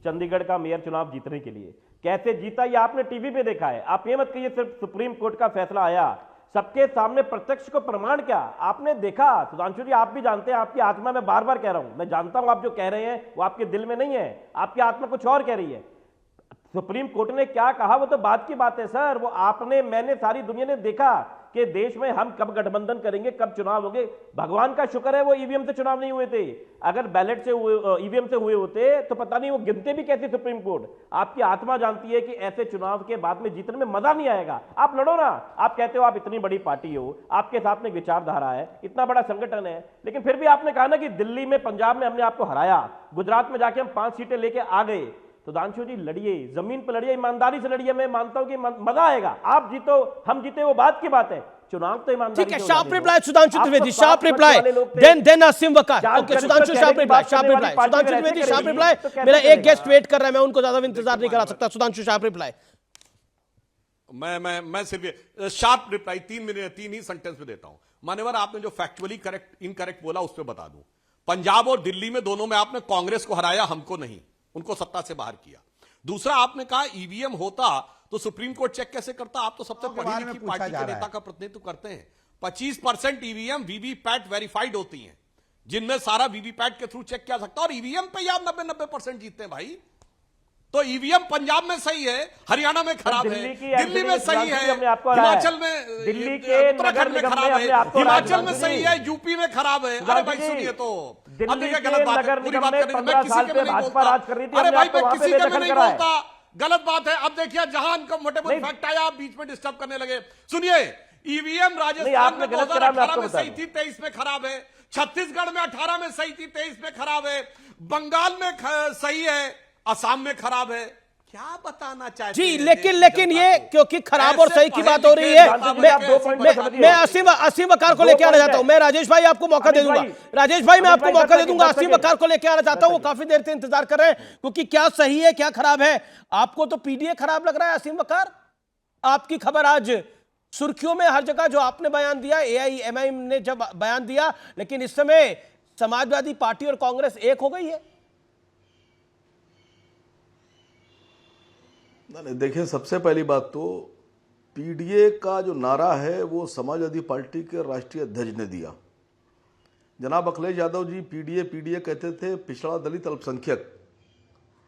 चंडीगढ़ का मेयर चुनाव जीतने के लिए। कैसे जीता ये आपने टीवी पे देखा है। आप ये मत कहिए सिर्फ सुप्रीम कोर्ट का फैसला आया, सबके सामने प्रत्यक्ष को प्रमाण क्या आपने देखा। सुधांशु जी, आप भी जानते हैं, आपकी आत्मा, मैं बार बार कह रहा हूं, मैं जानता हूं आप जो कह रहे हैं वो आपके दिल में नहीं है, आपकी आत्मा कुछ और कह रही है। सुप्रीम कोर्ट ने क्या कहा वो तो बात की बात है सर, वो आपने, मैंने, सारी दुनिया ने देखा कि देश में हम कब गठबंधन करेंगे, कब चुनाव होंगे। भगवान का शुक्र है वो ईवीएम से चुनाव नहीं हुए थे, अगर बैलेट से हुए, ईवीएम से हुए होते तो पता नहीं वो गिनते भी कैसे सुप्रीम कोर्ट। आपकी आत्मा जानती है कि ऐसे चुनाव के बाद में जीतने में मजा नहीं आएगा। आप लड़ो ना, आप कहते हो आप इतनी बड़ी पार्टी हो, आपके साथ में विचारधारा है, इतना बड़ा संगठन है, लेकिन फिर भी आपने कहा ना कि दिल्ली में, पंजाब में हमने आपको हराया, गुजरात में जाके हम 5 सीटें लेके आ गए। सुधांशु जी, लड़िए, जमीन पर लड़िए, ईमानदारी से लड़िए। मैं मानता हूं कि मजा आएगा, आप जीतो हम जीते वो बात की बात है, चुनाव तो ईमानदारी। ठीक है, sharp reply Sudhanshu Trivedi, sharp reply, then Aseem Waqar. Okay Sudhanshu, sharp reply, Sudhanshu Trivedi, sharp reply. मेरा एक गेस्ट वेट कर रहा है, मैं उनको ज्यादा इंतजार नहीं करा सकता। Sudhanshu, sharp reply. मैं सिर्फ शार्प रिप्लाई 3 मिनट, 3 ही सेंटेंस में देता हूं। मान्यवर, आपने जो फैक्चुअली करेक्ट इनकरेक्ट बोला उस पर बता दूं। पंजाब और दिल्ली में दोनों में आपने कांग्रेस को हराया, हमको नहीं, उनको सत्ता से बाहर किया। दूसरा, आपने कहा ईवीएम होता तो सुप्रीम कोर्ट चेक कैसे करता। आप तो सबसे पढ़ी लिखी पार्टी के नेता का प्रतिनिधित्व करते हैं। 25% ईवीएम वीवीपैट वेरीफाइड होती हैं, जिनमें सारा वीवीपैट के थ्रू चेक किया सकता है, और ईवीएम पे यार 90% जीतते हैं भाई। तो ईवीएम पंजाब में सही है, हरियाणा में खराब है, दिल्ली में सही है, हिमाचल में, उत्तराखंड में खराब है, हिमाचल में सही है, यूपी में खराब है। अरे भाई सुनिए, तो अब देखिए गलत बात है, पूरी बात करनी, मैं किसी के में नहीं बोलता। अरे भाई, मैं किसी के में नहीं बोलता, गलत बात है। अब देखिए, जहां अनकंफर्टेबल फैक्ट आया, आप बीच में डिस्टर्ब करने लगे। सुनिए, ईवीएम राजस्थान में 2018 में सही थी, 23 में खराब है। छत्तीसगढ़ में 18 में सही थी, 23 में खराब है। बंगाल में सही है, असम में खराब है। क्या बताना चाहते जी, लेकिन ये क्योंकि खराब और सही की बात हो रही है, मैं असीम वकार को लेकर आना चाहता हूं। मैं राजेश भाई आपको मौका दे दूंगा, राजेश भाई मैं आपको मौका दे दूंगा। असीम वकार को लेकर आना चाहता हूं, वो काफी देर से इंतजार कर रहे हैं, क्योंकि क्या सही है क्या खराब है। आपको तो पीडीए खराब लग रहा है असीम वकार, आपकी खबर आज सुर्खियों में हर जगह, जो आपने बयान दिया, एआईएमआईएम ने जब बयान दिया, लेकिन इस समय समाजवादी पार्टी और कांग्रेस एक हो गई है। नहीं, देखिए, सबसे पहली बात तो पीडीए का जो नारा है वो समाजवादी पार्टी के राष्ट्रीय अध्यक्ष ने दिया। जनाब अखिलेश यादव जी पीडीए कहते थे, पिछड़ा दलित अल्पसंख्यक।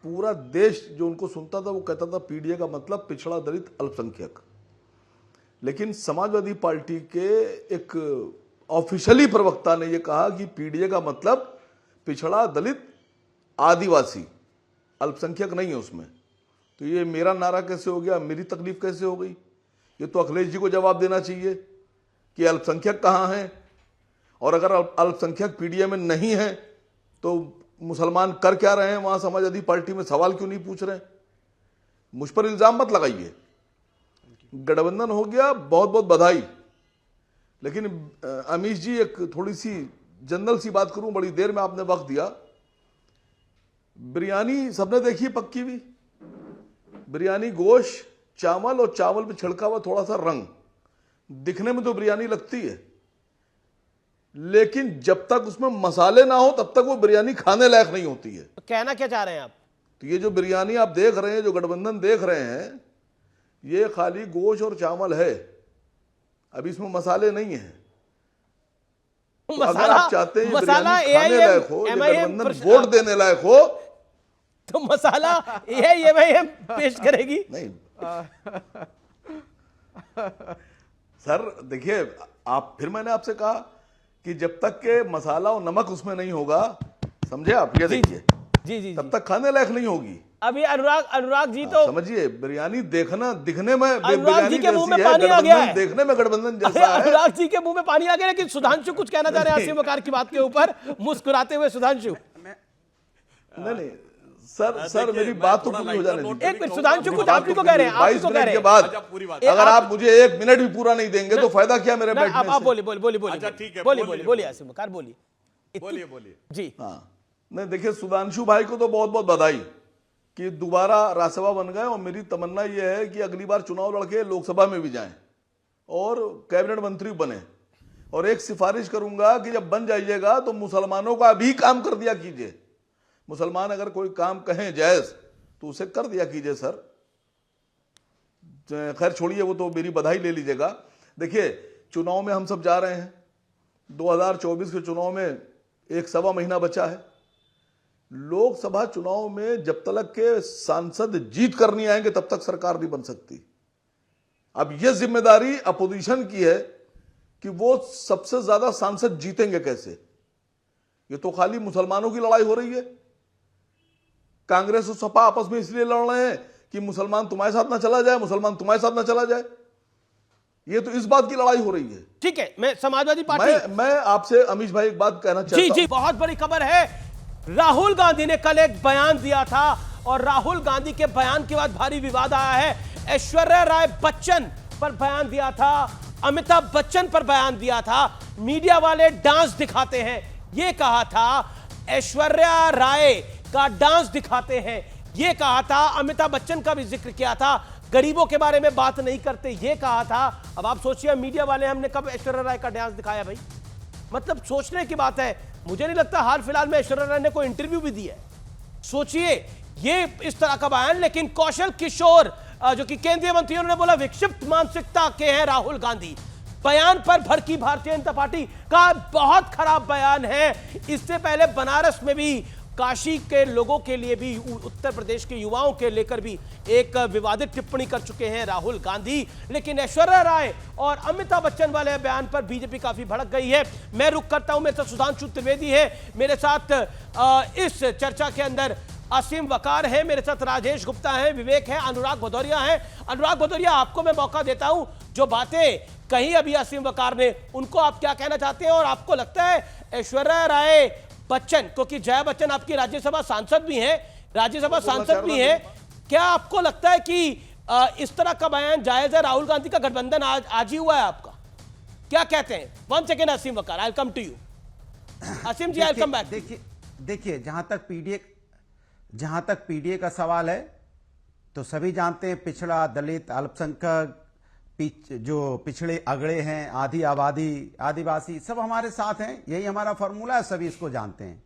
पूरा देश जो उनको सुनता था वो कहता था पीडीए का मतलब पिछड़ा दलित अल्पसंख्यक। लेकिन समाजवादी पार्टी के एक ऑफिशियली प्रवक्ता ने यह कहा कि पीडीए का मतलब पिछड़ा दलित आदिवासी, अल्पसंख्यक नहीं है उसमें। तो ये मेरा नारा कैसे हो गया, मेरी तकलीफ कैसे हो गई? ये तो अखिलेश जी को जवाब देना चाहिए कि अल्पसंख्यक कहाँ हैं, और अगर अल्पसंख्यक पीडीए में नहीं है तो मुसलमान कर क्या रहे हैं वहां समाजवादी पार्टी में, सवाल क्यों नहीं पूछ रहे? मुझ पर इल्जाम मत लगाइए। गठबंधन हो गया, बहुत बहुत बधाई, लेकिन अमीश जी, एक थोड़ी सी जनरल सी बात करूं, बड़ी देर में आपने वक्त दिया। बिरयानी सबने देखी है पक्की भी, बिरयानी गोश्त, चावल और चावल पे छिड़का हुआ थोड़ा सा रंग, दिखने में तो बिरयानी लगती है, लेकिन जब तक उसमें मसाले ना हो तब तक वो बिरयानी खाने लायक नहीं होती है। तो कहना क्या चाह रहे हैं आप? तो ये जो बिरयानी आप देख रहे हैं, जो गठबंधन देख रहे हैं, ये खाली गोश्त और चावल है, अभी इसमें मसाले नहीं है। तो अगर आप चाहते हैं मसाला बिरयानी खाने लायक हो, ये गठबंधन वोट देने लायक हो, तो मसाला एआईएमआईएम पेश करेगी। नहीं सर देखिए, आप फिर मैंने आपसे कहा कि जब तक के मसाला और नमक उसमें नहीं होगा, समझे आप, ये देखिए जी, तब तक खाने लायक नहीं होगी। अभी अनुराग जी तो समझिए, बिरयानी देखना दिखने में अनुराग जी के मुंह में पानी आ गया है, देखने में गठबंधन जैसा है। अनुराग जी के मुंह में पानी आ गया, लेकिन सुधांशु कुछ कहना चाह रहे हैं आसिम वकार की बात के ऊपर, मुस्कुराते हुए सुधांशु। नहीं सर मेरी बात तो पूरी हो जाने दीजिए। एक मिनट सुधांशु, कुछ आप ही को कह रहे हैं, आप ही को कह रहे हैं। के बाद अगर आप मुझे 1 मिनट भी पूरा नहीं देंगे तो फायदा क्या मेरे बैठने से? आप बोलिए आसिम वकार, बोलिए जी। हाँ, नहीं देखिए, सुधांशु भाई को तो बहुत बहुत बधाई कि दोबारा राज्यसभा बन गए, और मेरी तमन्ना यह है कि अगली बार चुनाव लड़के लोकसभा में भी जाएं और कैबिनेट मंत्री बने। और एक सिफारिश करूंगा कि जब बन जाइएगा तो मुसलमानों का भी काम कर दिया कीजिए। मुसलमान अगर कोई काम कहें जायज तो उसे कर दिया कीजिए सर। खैर छोड़िए, वो तो मेरी बधाई ले लीजिएगा। देखिए, चुनाव में हम सब जा रहे हैं, 2024 के चुनाव में 1.25 महीना बचा है। लोकसभा चुनाव में जब तक के सांसद जीत कर नहीं आएंगे तब तक सरकार नहीं बन सकती। अब यह जिम्मेदारी अपोजिशन की है कि वो सबसे ज्यादा सांसद जीतेंगे कैसे। ये तो खाली मुसलमानों की लड़ाई हो रही है। कांग्रेस और सपा आपस में इसलिए लड़ रहे हैं कि मुसलमान तुम्हारे साथ ना चला जाए, मुसलमान तुम्हारे साथ ना चला जाए। ये तो इस बात की लड़ाई हो रही है। ठीक है, मैं समाजवादी पार्टी, मैं आपसे अमीश भाई एक बात कहना चाहता हूं। जी, बहुत बड़ी खबर है। राहुल गांधी ने कल एक बयान दिया था, और राहुल गांधी के बयान के बाद भारी विवाद आया है। ऐश्वर्या राय बच्चन पर बयान दिया था, अमिताभ बच्चन पर बयान दिया था। मीडिया वाले डांस दिखाते हैं, ये कहा था। ऐश्वर्या राय का डांस दिखाते हैं, ये कहा था। अमिताभ बच्चन का भी जिक्र किया था। गरीबों के बारे में बात नहीं करते, ये कहा था। अब आप सोचिए, मीडिया वाले हमने कब ऐश्वर्या राय का डांस दिखाया भाई? मतलब सोचने की बात है। मुझे नहीं लगता हाल फिलहाल में ऐश्वर्या राय ने कोई इंटरव्यू भी दिया है। सोचिए, ये इस तरह का बयान। लेकिन कौशल किशोर जो कि केंद्रीय मंत्री, उन्होंने बोला विक्षिप्त मानसिकता के हैं राहुल गांधी। बयान पर भड़की भारतीय जनता पार्टी का बहुत खराब बयान है। इससे पहले बनारस में भी, काशी के लोगों के लिए भी, उत्तर प्रदेश के युवाओं के लेकर भी एक विवादित टिप्पणी कर चुके हैं राहुल गांधी। लेकिन ऐश्वर्या राय और अमिताभ बच्चन वाले बयान पर बीजेपी काफी भड़क गई है। मैं रुक करता हूं, मेरे साथ सुधांशु त्रिवेदी है, मेरे साथ इस चर्चा के अंदर असीम वकार है, मेरे साथ राजेश गुप्ता है, विवेक है, अनुराग भदौरिया है। अनुराग भदौरिया, आपको मैं मौका देता हूं। जो बातें कही अभी असीम वकार ने, उनको आप क्या कहना चाहते हैं? और आपको लगता है ऐश्वर्या राय बच्चन, क्योंकि जया बच्चन आपकी राज्यसभा सांसद भी हैं, क्या आपको लगता है कि इस तरह का बयान जायज है? राहुल गांधी का गठबंधन आज ही हुआ है आपका, क्या कहते हैं? 1 second Aseem Waqar, I come to you. Aseem ji, I come back. देखिए, जहां तक पीडीए का सवाल है, तो सभी जानते हैं पिछड़ा, दलित, अल्पसंख्यक, जो पिछड़े अगड़े हैं, आधी आबादी, आदिवासी, सब हमारे साथ हैं। यही हमारा फॉर्मूला है, सभी इसको जानते हैं।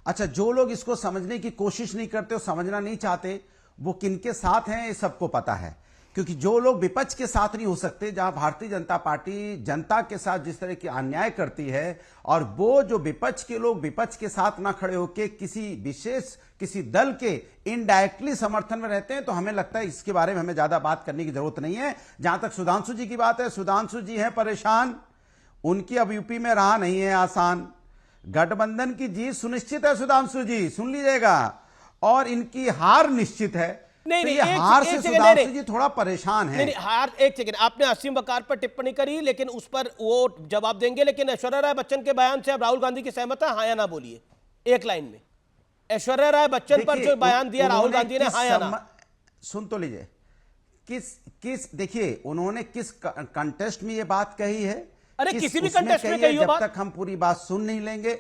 अच्छा, जो लोग इसको समझने की कोशिश नहीं करते, समझना नहीं चाहते, वो किनके साथ हैं ये सबको पता है। क्योंकि जो लोग विपक्ष के साथ नहीं हो सकते, जहां भारतीय जनता पार्टी जनता के साथ जिस तरह की अन्याय करती है, और वो जो विपक्ष के लोग विपक्ष के साथ ना खड़े होकर किसी विशेष किसी दल के इनडायरेक्टली समर्थन में रहते हैं, तो हमें लगता है इसके बारे में हमें ज्यादा बात करने की जरूरत नहीं है। जहां तक सुधांशु जी की बात है, सुधांशु जी हैं परेशान, उनकी अब यूपी में रहा नहीं है आसान। गठबंधन की जीत सुनिश्चित है सुधांशु जी, सुन लीजिएगा, और इनकी हार निश्चित है। नहीं, हार से सुधांशु जी थोड़ा परेशान है। नहीं, हार, एक सेकंड, आपने असीम वकार पर टिप्पणी करी, लेकिन उस पर वो जवाब देंगे। लेकिन ऐश्वर्या राय बच्चन के बयान से अब राहुल गांधी की सहमत है, हाँ या ना बोलिए एक लाइन में। ऐश्वर्या राय बच्चन पर जो बयान दिया राहुल गांधी ने, हाँ या ना? सुन तो लीजिए, देखिए उन्होंने किस कंटेस्ट में ये बात कही है, अरे किसी भी उसमें कंटेस्ट में कहिए, कही हो जब बात। तक हम पूरी बात सुन नहीं लेंगे,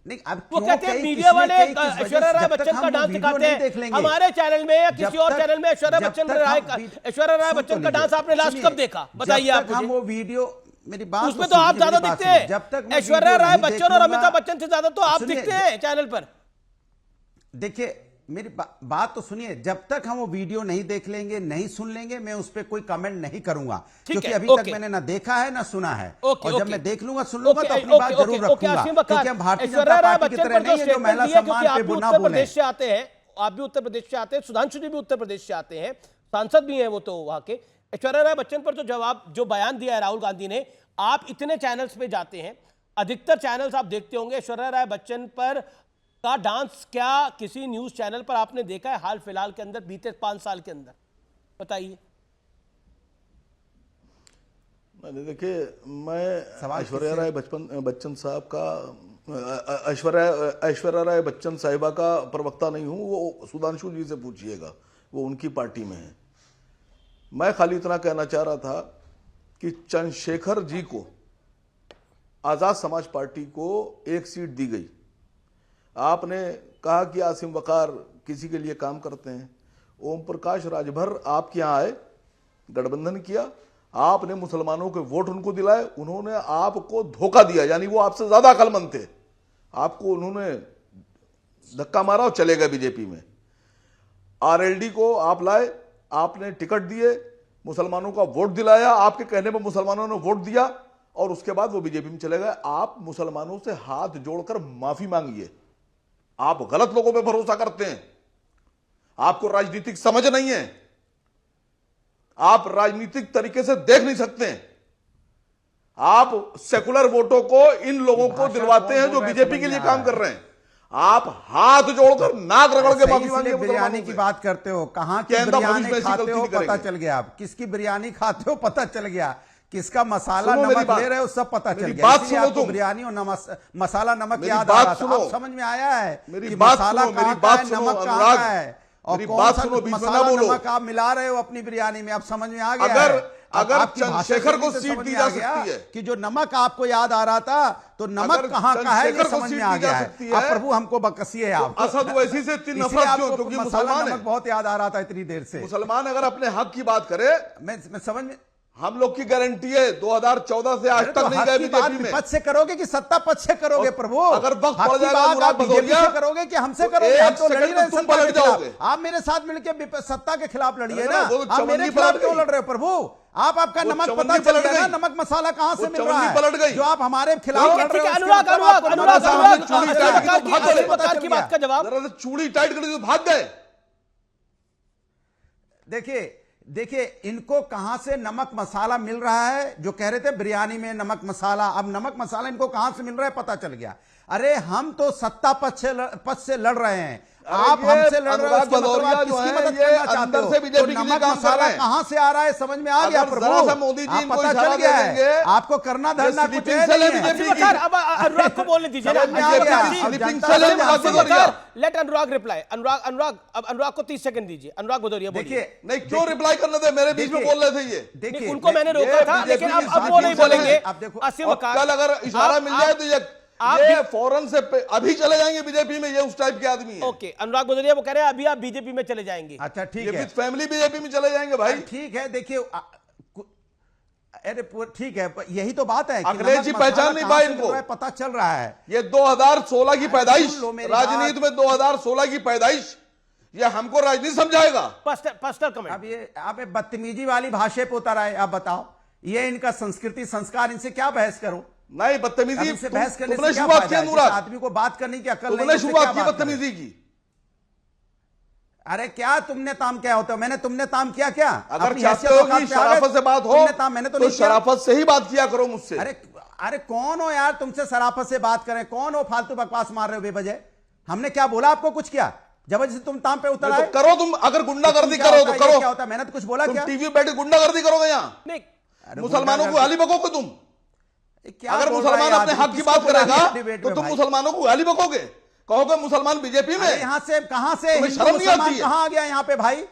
नहीं अब वो क्यों कहते हैं कही, मीडिया किसने वाले कही, किस वजह ऐश्वर्या से, राय जब तक बच्चन हम का वो डांस वीडियो दिखाते नहीं हैं देख लेंगे, हमारे चैनल में या किसी और चैनल में ऐश्वर्या जब बच्चन तक राय हम का वीडियो- ऐश्वर्या राय सुन बच्चन तो का डांस लीजिए, आपने लास्ट सुनिए, कब देखा बताइए जब आप तक हम मुझे। वो वीडियो, मेरी बात उसमें तो आप ज्यादा दिखते हैं, जब तक मैं ऐश्वर्या वीडियो राय नहीं बच्चन और देखूंगा- अमिताभ बच्चन से ज्यादा तो आप सुनिए, दिखते हैं चैनल पर। देखिए मेरी बात तो सुनिए, जब तक हम वो वीडियो नहीं देख लेंगे, नहीं सुन लेंगे, मैं उस पर कोई कमेंट नहीं करूंगा, क्योंकि अभी तक मैंने ना देखा है ना सुना है। और जब मैं देख लूंगा, सुन लूंगा तो अपनी बात जरूर रखूंगा, क्योंकि हम भारतीय जनता पार्टी की तरह नहीं है जो महिला सम्मान पे ना बोले। प्रदेश से आते हैं, आप भी उत्तर प्रदेश से आते हैं, सुधांशु जी भी उत्तर प्रदेश से आते हैं, सांसद भी हैं वो तो वहां के। ऐश्वर्या राय बच्चन पर जो बयान दिया है राहुल गांधी ने, आप इतने चैनल्स पे जाते हैं, अधिकतर चैनल्स आप देखते होंगे, ऐश्वर्या राय बच्चन पर का डांस क्या किसी न्यूज चैनल पर आपने देखा है हाल फिलहाल के अंदर, बीते 5 साल के अंदर? बताइए। मैंने देखिए, मैं ऐश्वर्या राय बच्चन साहब का ऐश्वर्या राय बच्चन साहिबा का प्रवक्ता नहीं हूं, वो सुधांशु जी से पूछिएगा, वो उनकी पार्टी में है। मैं खाली इतना कहना चाह रहा था कि चंद्रशेखर जी को आजाद समाज पार्टी को 1 सीट दी गई। आपने कहा कि आसिम वकार किसी के लिए काम करते हैं। ओम प्रकाश राजभर आपके यहाँ आए, गठबंधन किया, आपने मुसलमानों के वोट उनको दिलाए, उन्होंने आपको धोखा दिया, यानी वो आपसे ज्यादा अक्लमंद थे, आपको उन्होंने धक्का मारा और चले गए बीजेपी में। आरएलडी को आप लाए, आपने टिकट दिए, मुसलमानों का वोट दिलाया, आपके कहने पर मुसलमानों ने वोट दिया और उसके बाद वो बीजेपी में चले गए। आप मुसलमानों से हाथ जोड़कर माफी मांगिए। आप गलत लोगों पे भरोसा करते हैं, आपको राजनीतिक समझ नहीं है, आप राजनीतिक तरीके से देख नहीं सकते हैं। आप सेकुलर वोटों को इन लोगों को दिलवाते हैं जो बीजेपी के लिए काम कर रहे हैं। आप हाथ जोड़कर नाक रगड़ के माफी मांगिए। बिरयानी की बात करते हो, कहां की बिरयानी खाते हो पता चल गया, आप किसकी बिरयानी खाते हो पता चल गया, किसका मसाला नमक ले रहे हो सब पता चल गया। इसलिए आपको बिरयानी और मसाला नमक याद आ रहा था, अब समझ में आया है कि मसाला कहां का है, नमक कहां का है, और कौन सा मसाला नमक आप मिला रहे हो अपनी बिरयानी में, अब समझ में आ गया है। अगर चंद्रशेखर को सीट दी जा सकती है कि जो नमक आपको याद आ रहा था, तो नमक कहां का है ये समझ में आ गया है। अब प्रभु हमको बकसिए आप, असद वैसी से इतनी नफरत क्यों? क्योंकि मुसलमान नमक बहुत याद आ रहा था इतनी देर से। मुसलमान अगर अपने हक की बात करे, मैं समझ में, हम लोग की गारंटी है 2014 से आज तक नहीं गए बीजेपी में। पद से करोगे कि सत्ता पद से करोगे प्रभु? अगर वक्त पड़ जाएगा मुराद भदौरिया से करोगे कि हमसे करोगे? हम तो लड़ रहे हैं सत्ता के खिलाफ, आप मेरे साथ मिलकर सत्ता के खिलाफ लड़िए ना, आप मेरे खिलाफ क्यों लड़ रहे हो प्रभु? आपका नमक पता चल गया ना, नमक मसाला कहां से मिल रहा है जो आप हमारे खिलाफ लड़ रहे हो? अनुराग की बात का जवाब, चूड़ी टाइट कर दी तो भाग गए। देखिए इनको कहां से नमक मसाला मिल रहा है, जो कह रहे थे बिरयानी में नमक मसाला, अब नमक मसाला इनको कहां से मिल रहा है पता चल गया। अरे हम तो सत्ता पद से लड़ रहे हैं, आप हमसे लड़ रहे हो, इसका मतलब आप किसकी मदद करना चाहते हो? तो नमक मसाला कहां से आ रहा है समझ में आ गया प्रभु, मोदी जी पता चल गया है, आपको करना धरना कुछ है। अब अनुराग को बोलने दीजिए, लेट अनुराग रिप्लाई। अनुराग को 30 सेकंड दीजिए। अनुराग भदौरिया देखिए, नहीं क्यों रिप्लाई करने दे, मेरे बीच में बोल रहे थे ये। देखिए उनको मैंने रोका था, लेकिन अब वो नहीं बोलेंगे। कल अगर इशारा मिल जाए तो ये फौरन से अभी चले जाएंगे बीजेपी में, ये उस टाइप के आदमी है। ओके, अनुराग भदौरिया वो कह रहे हैं अभी आप बीजेपी में चले जाएंगे। अच्छा ठीक है, फैमिली बीजेपी में चले जाएंगे भाई। ठीक है, देखिए अरे ठीक है, यही तो बात है। अखिलेश जी पहचान नहीं पाए इनको, पता चल रहा है। ये 2016 की पैदाइश, राजनीति में 2016 की पैदाइश, ये हमको राजनीति समझाएगा। Personal comment. अब ये आप बदतमीजी वाली भाषा पे उतर आए, आप बताओ ये इनका संस्कृति संस्कार, इनसे क्या बहस करूं? नहीं, बदतमीजी से बहस करने तुमने से क्या शुरुआत फायदा की है? अनुराग, आदमी को बात करने की अकल नहीं, तुमने शुरुआत की बदतमीजी की। अरे क्या तुमने ताम क्या होता है? मैंने तुमने ताम किया क्या? अगर चाहते हो कि शराफत से बात हो मैंने तो शराफत से ही बात किया करो मुझसे। अरे कौन हो यार तुमसे शराफत से बात करें? कौन हो फालतू बकवास मार रहे हो बेवजह? हमने क्या बोला आपको? कुछ क्या जबरदस्ती तुम ताम पे उतर आए? करो तुम, अगर गुंडागर्दी करो तो करो। क्या होता है? मैंने तो कुछ बोला क्या? टीवी बैठे गुंडागर्दी करोगे यहाँ? मुसलमानों को गाली बकोगे तुम? अगर मुसलमान अपने हक की बात करेगा तो तुम मुसलमानों को गाली बकोगे, कहोगे मुसलमान बीजेपी में? यहां से कहां से शर्म नहीं आती है? कहां आ गया यहाँ पे भाई?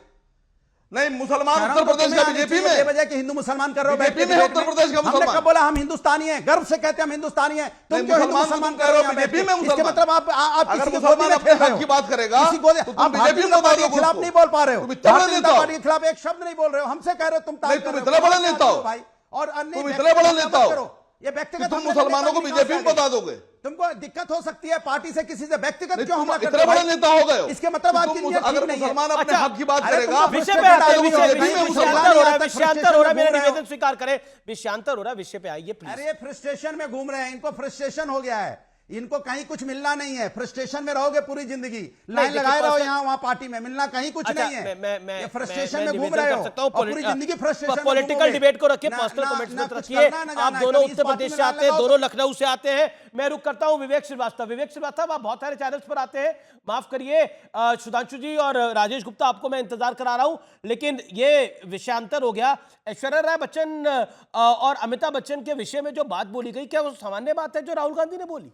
नहीं, मुसलमान उत्तर प्रदेश का बीजेपी में बजाय कि हिंदू मुसलमान कर रहे हो बीजेपी में उत्तर प्रदेश का हमने मुसलमान। कब बोला हम हिंदुस्तानी हैं, गर्व से कहते हैं हम हिंदुस्तानी हैं। तुम नहीं, क्यों हिंदू मुसलमान मुसलमान कह रहे हो, बैठ के? बीजेपी में इसके मुसलमान। मतलब आप अगर किसी के मुसलमान गोदी में अपने खेल रहे हक हो। की बात करेगा, किसी गोदी तो तुम आप बीजेपी भारतीय में जनता बता पार्टी दो के खिलाफ उसको। नहीं बोल पा रहे हो, तुम इतने बड़े भारतीय जनता नेता हो। पार्टी के खिलाफ एक शब्द नहीं बोल रहे हो, हमसे कह रहे हो तुम नहीं, तुम इतने बड़े नेता हो भाई। और अन्य तुम इतने बड़े नेता हो ये व्यक्तिगत तुम हमले मुसलमानों को करने का बीजेपी में अधिकार बता दोगे। तुमको दिक्कत हो सकती है पार्टी से किसी से व्यक्तिगत नहीं, क्यों तुम हमला करते इतने हो बड़े भाई? नेता हो गए हो। इसके मतलब आपकी तुम नीयत अगर ठीक नहीं है। मुसलमान अपने अच्छा, हक की बात अरे करेगा, तुम विषय पे आते हैं, बीजेपी में विषयांतर मुसलमान। हो रहा है, विषयांतर हो रहा है, मेरा घूम रहे हो। निवेदन स्वीकार करें, विषयांतर हो रहा है, विषय पे आइए प्लीज। अरे फ्रस्ट्रेशन में घूम रहे हैं, इनको फ्रस्ट्रेशन हो गया है, इनको कहीं कुछ मिलना नहीं है, फ्रस्ट्रेशन में रहोगे पूरी जिंदगी, लाइन देखिए, लगाए रहो पर्सनल- यहाँ वहाँ पार्टी में, मिलना कहीं कुछ अच्छा, नहीं है। मैं ये फ्रस्ट्रेशन मैं में घूम निवेदन रहे कर हो सकता हूं, और पूरी जिंदगी फ्रस्ट्रेशन में पॉलिटिकल घूमोगे। डिबेट को रखिए, ना- पर्सनल ना- कमेंट्स ना मत कुछ रखिए। करना, ना आप जाना है, दोनों कभी इस उत्तर पार्टी प्रदेश में से नाम आते हैं, लगाओ तो- दोनों लखनऊ से आते हैं। मैं रुक करता हूं विवेक श्रीवास्तव। विवेक श्रीवास्तव, आप बहुत सारे चैनल्स पर आते हैं, माफ करिए सुधांशु जी और राजेश गुप्ता, आपको मैं इंतजार करा रहा हूं, लेकिन ये विषयांतर हो गया। ऐश्वर्या राय बच्चन और अमिताभ बच्चन के विषय में जो बात बोली गई, क्या वो सामान्य बात है जो राहुल गांधी ने बोली?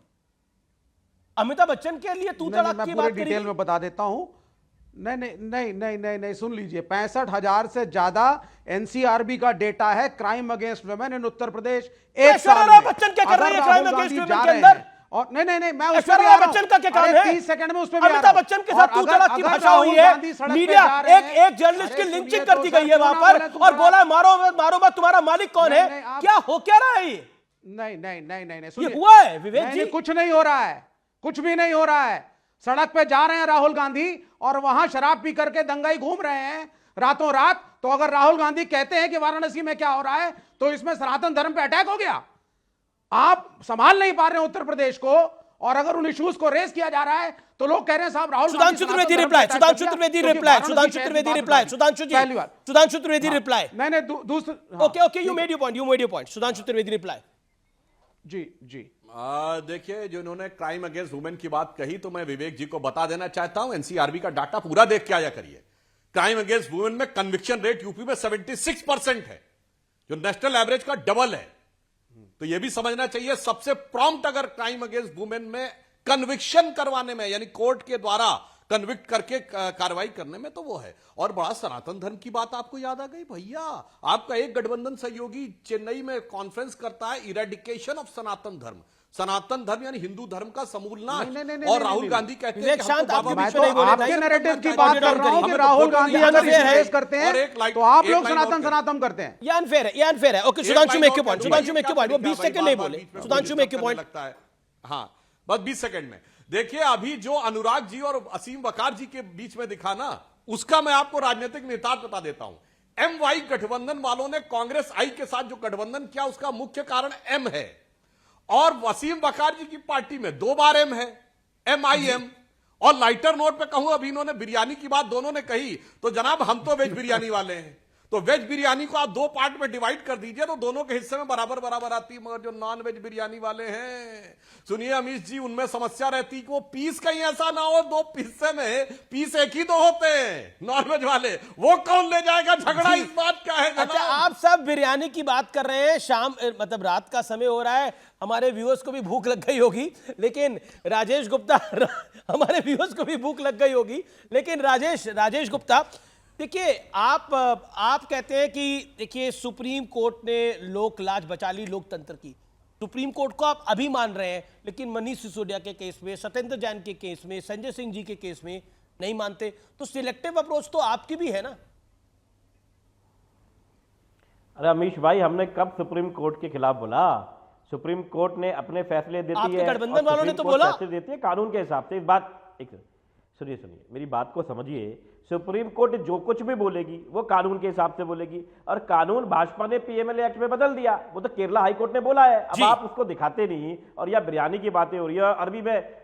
अमिताभ बच्चन के लिए तू तड़ाक की बात करी? डिटेल में बता देता हूं। नहीं नहीं नहीं नहीं नहीं नहीं सुन लीजिए, 65,000 से ज्यादा एनसीआरबी का डेटा है crime against women in Uttar Pradesh एक ऐश्वर्या साल राय में। बच्चन क्या कर रही है अगर crime Rahul against Gandhi women जा के रहे अंदर? हैं, और नहीं नहीं नहीं मैं उस पर ऐश्वर्या भी राय आ रहा हूं। बच्चन का क्या काम अरे है? 30 सेकंड में उस पर भी आ अमिताभ रहा हूं। बच्चन के साथ और तू अगर- तड़ाक की अगर भाषा हुई राहुल है। गांधी सड़क पे मीडिया जा रहे हैं- एक जर्नलिस्ट की अरे लिंचिंग सुनिए करती तो गई है सर, वहां क्यों ना पर बोले तुम और जरा? बोला मारो मत, मारो मत, तुम्हारा मालिक कौन नहीं, है? नहीं, आप- क्या हो क्या रहा है ये? नहीं नहीं नहीं नहीं ये सुनिए। हुआ है विवेक नहीं, जी? नहीं, कुछ नहीं हो रहा है, कुछ भी नहीं हो रहा है। सड़क पे जा रहे हैं राहुल गांधी और वहां शराब पी करके दंगाई घूम रहे हैं रातों रात। तो अगर राहुल गांधी कहते हैं कि वाराणसी में क्या हो रहा है, तो इसमें सनातन धर्म पे अटैक हो गया। आप संभाल नहीं पा रहे हैं उत्तर प्रदेश को, और अगर उन इश्यूज को रेस किया जा रहा है तो लोग कह रहे हैं साहब Rahul Sudhanshu Trivedi reply, Sudhanshu Trivedi reply, Sudhanshu Trivedi reply, Sudhanshu ji, पहली बार सुधांशु त्रिवेदी रिप्लाई। नहीं नहीं दूसरा okay okay, you made your point, you made your point. Sudhanshu Trivedi reply. जी जी देखिए, जो इन्होंने क्राइम अगेंस्ट वुमेन की बात कही, तो मैं विवेक जी को बता देना चाहता हूं, एनसीआरबी का डाटा पूरा देख के आया करिए। क्राइम अगेंस्ट वुमेन में कन्विक्शन रेट यूपी में 76% है, जो नेशनल एवरेज का डबल है। तो यह भी समझना चाहिए, सबसे प्रॉम्प्ट अगर क्राइम अगेंस्ट वुमेन में कन्विक्शन करवाने में, यानी कोर्ट के द्वारा कन्विक्ट करके कार्रवाई करने में, तो वो है। और बड़ा सनातन धर्म की बात आपको याद आ गई भैया। आपका एक गठबंधन सहयोगी चेन्नई में कॉन्फ्रेंस करता है, इरेडिकेशन ऑफ सनातन धर्म। सनातन धर्म यानी हिंदू धर्म का समूल नाश। और राहुल गांधी कहते हैं कि हमको बाबा मैं तो आपके नैरेटिव की बात कर रहा हूं कि राहुल गांधी अगर रेस करते हैं तो आप लोग सनातन सनातन करते हैं। ये अनफेयर है, ये अनफेयर है। Okay, Sudhanshu make your point, Sudhanshu make your point. वो 20 सेकंड नहीं बोले, सुधांशु मेक योर पॉइंट। लगता है हाँ, बस 20 सेकंड में। देखिए, अभी जो अनुराग जी और असीम वकार जी के बीच में दिखा ना, उसका मैं आपको राजनीतिक निहितार्थ बता देता हूं। एमवाई गठबंधन वालों ने कांग्रेस आई के साथ जो गठबंधन किया, उसका मुख्य कारण एम है। और वसीम वकार जी की पार्टी में 2 बार एम है, MIM। और लाइटर नोट पे कहूं, अभी इन्होंने बिरयानी की बात दोनों ने कही, तो जनाब हम तो वेज बिरयानी वाले हैं, तो वेज बिरयानी को आप 2 पार्ट में डिवाइड कर दीजिए तो दोनों के हिस्से में बराबर बराबर आती है। मगर जो नॉन वेज बिरयानी वाले हैं, सुनिए अमीश जी, उनमें समस्या रहती कि वो पीस कहीं ऐसा ना हो, 2 हिस्से में पीस एक ही 2 होते हैं नॉन वेज वाले, वो कौन ले जाएगा? झगड़ा इस बात का है। अच्छा, आप सब बिरयानी की बात कर रहे हैं, शाम मतलब रात का समय हो रहा है, हमारे व्यूअर्स को भी भूख लग गई होगी, लेकिन राजेश गुप्ता हमारे व्यूअर्स को भी भूख लग गई होगी, लेकिन राजेश गुप्ता, देखिए, आप कहते हैं कि देखिए सुप्रीम कोर्ट ने लोक लाज बचा ली लोकतंत्र की। सुप्रीम कोर्ट को आप अभी मान रहे हैं, लेकिन मनीष सिसोदिया के केस में, सत्येंद्र जैन के केस में, संजय सिंह जी के केस में नहीं मानते। तो सिलेक्टिव अप्रोच तो आपकी भी है ना? अरे अमीश भाई, हमने कब सुप्रीम कोर्ट के खिलाफ बोला? सुप्रीम कोर्ट ने अपने फैसले देती आपके है, गठबंधन वालों ने तो सुप्रीम कोर्ट बोला। फैसले देती है कानून के हिसाब से। इस बात एक सुनिए, मेरी बात को समझिए। सुप्रीम कोर्ट जो कुछ भी बोलेगी वो कानून के हिसाब से बोलेगी, और कानून भाजपा ने PMLA एक्ट में बदल दिया, वो तो केरला हाई कोर्ट ने बोला है। अब आप उसको दिखाते नहीं, और यह बिरयानी की बातें हो रही है।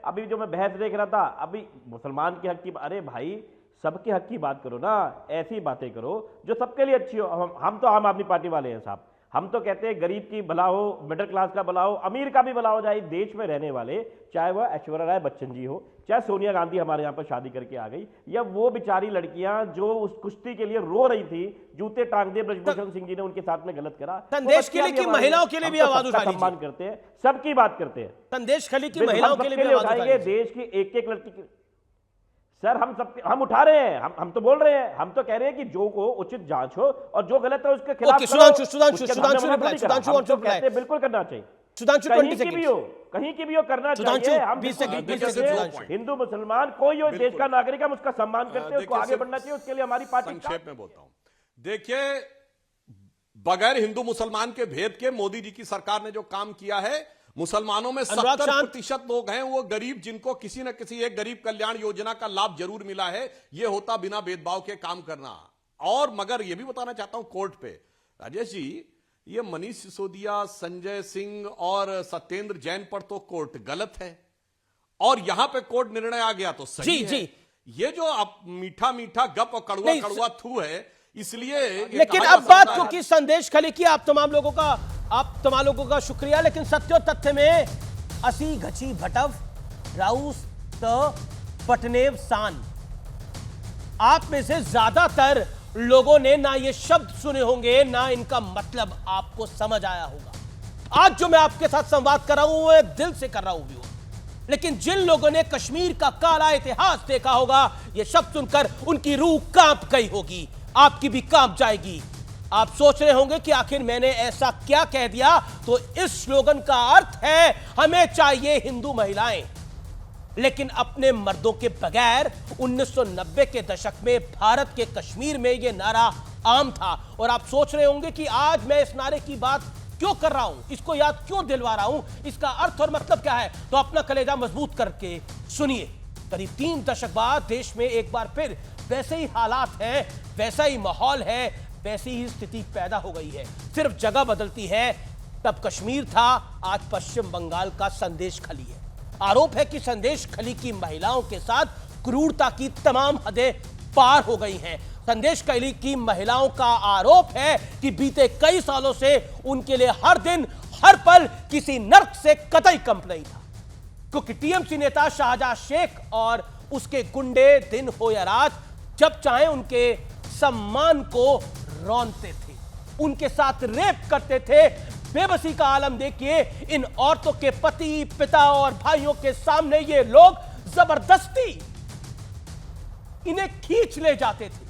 अभी जो मैं बहस देख रहा था, अभी मुसलमान के हक की, अरे भाई सबके हक की बात करो ना, ऐसी बातें करो जो सबके लिए अच्छी हो। हम तो आम आदमी पार्टी वाले हैं साहब, हम तो कहते हैं गरीब की भला हो, मिडिल क्लास का भला हो, अमीर का भी भला हो जाए। देश में रहने वाले, चाहे वह ऐश्वर्या राय बच्चन जी हो, चाहे सोनिया गांधी हमारे यहाँ पर शादी करके आ गई, या वो बेचारी लड़कियां जो उस कुश्ती के लिए रो रही थी, जूते टांग दिए ब्रजभूषण सिंह जी ने उनके साथ में गलत करा। संदेश खली की महिलाओं के लिए भी आवाज उठाइए। सम्मान करते हैं, सबकी बात करते हैं। संदेश खली की महिलाओं के लिए भी आवाज उठाइए। देश की एक एक लड़की की सर हम उठा रहे हैं, हम तो बोल रहे हैं, हम तो कह रहे हैं कि जो को उचित जांच हो और जो गलत है उसके खिलाफ सुधांशु बिल्कुल करना चाहिए। सुधांशु कहीं की भी हो करना चाहिए। हम हिंदू मुसलमान कोई हो, देश का नागरिक, हम उसका सम्मान करते हैं, उसको आगे बढ़ना चाहिए, उसके लिए हमारी पार्टी। संक्षेप में बोलता हूं, देखिए बगैर हिंदू मुसलमान के भेद के मोदी जी की सरकार ने जो काम किया है, मुसलमानों में 70% लोग हैं वो गरीब, जिनको किसी न किसी एक गरीब कल्याण योजना का लाभ जरूर मिला है। ये होता बिना भेदभाव के काम करना। और मगर ये भी बताना चाहता हूं कोर्ट पे, राजेश जी, ये मनीष सिसोदिया, संजय सिंह और सत्येंद्र जैन पर तो कोर्ट गलत है और यहां पे कोर्ट निर्णय आ गया तो सही है। ये जो आप मीठा मीठा गप और कड़वा कड़वा थू है, इसलिए लेकिन अब बात क्योंकि संदेश खली की, आप तमाम लोगों का शुक्रिया, लेकिन सत्यो तथ्य में असी घची भटव राउस त पटनेव सान, आप में से ज्यादातर लोगों ने ना ये शब्द सुने होंगे, ना इनका मतलब आपको समझ आया होगा। आज जो मैं आपके साथ संवाद कर रहा हूं वो दिल से कर रहा हूं भी, लेकिन जिन लोगों ने कश्मीर का काला इतिहास देखा होगा, ये शब्द सुनकर उनकी रूह कांप गई होगी, आपकी भी कांप जाएगी। आप सोच रहे होंगे कि आखिर मैंने ऐसा क्या कह दिया, तो इस स्लोगन का अर्थ है हमें चाहिए हिंदू महिलाएं। लेकिन अपने मर्दों के बगैर 1990 के दशक में भारत के कश्मीर में यह नारा आम था। और आप सोच रहे होंगे कि आज मैं इस नारे की बात क्यों कर रहा हूं, इसको याद क्यों दिलवा रहा हूं, इसका अर्थ और मतलब क्या है, तो अपना कलेजा मजबूत करके सुनिए। करीब 3 दशक बाद देश में एक बार फिर वैसे ही हालात हैं, वैसा ही माहौल है, वैसी ही स्थिति पैदा हो गई है, सिर्फ जगह बदलती है। तब कश्मीर था, आज पश्चिम बंगाल का संदेश खली है। आरोप है कि संदेश खली की महिलाओं के साथ क्रूरता की तमाम हदें पार हो गई हैं। संदेश खली की महिलाओं का आरोप है कि बीते कई सालों से उनके लिए हर दिन हर पल किसी नर्क से कतई कम नहीं था, क्योंकि टीएमसी नेता शाहजहां शेख और उसके गुंडे दिन हो या रात जब चाहे उनके सम्मान को रौंदते थे, उनके साथ रेप करते थे। बेबसी का आलम देखिए, इन औरतों के पति, पिता और भाइयों के सामने ये लोग जबरदस्ती इन्हें खींच ले जाते थे।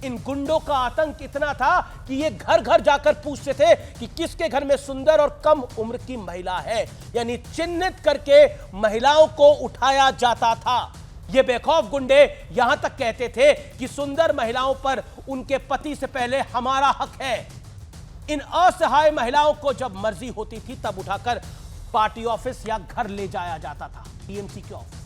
इन गुंडों का आतंक इतना था कि ये घर घर जाकर पूछते थे कि किसके घर में सुंदर और कम उम्र की महिला है, यानी चिन्हित करके महिलाओं को उठाया जाता था। ये बेखौफ गुंडे यहां तक कहते थे कि सुंदर महिलाओं पर उनके पति से पहले हमारा हक है। इन असहाय महिलाओं को जब मर्जी होती थी तब उठाकर पार्टी ऑफिस या घर ले जाया जाता था, टीएमसी के ऑफिस,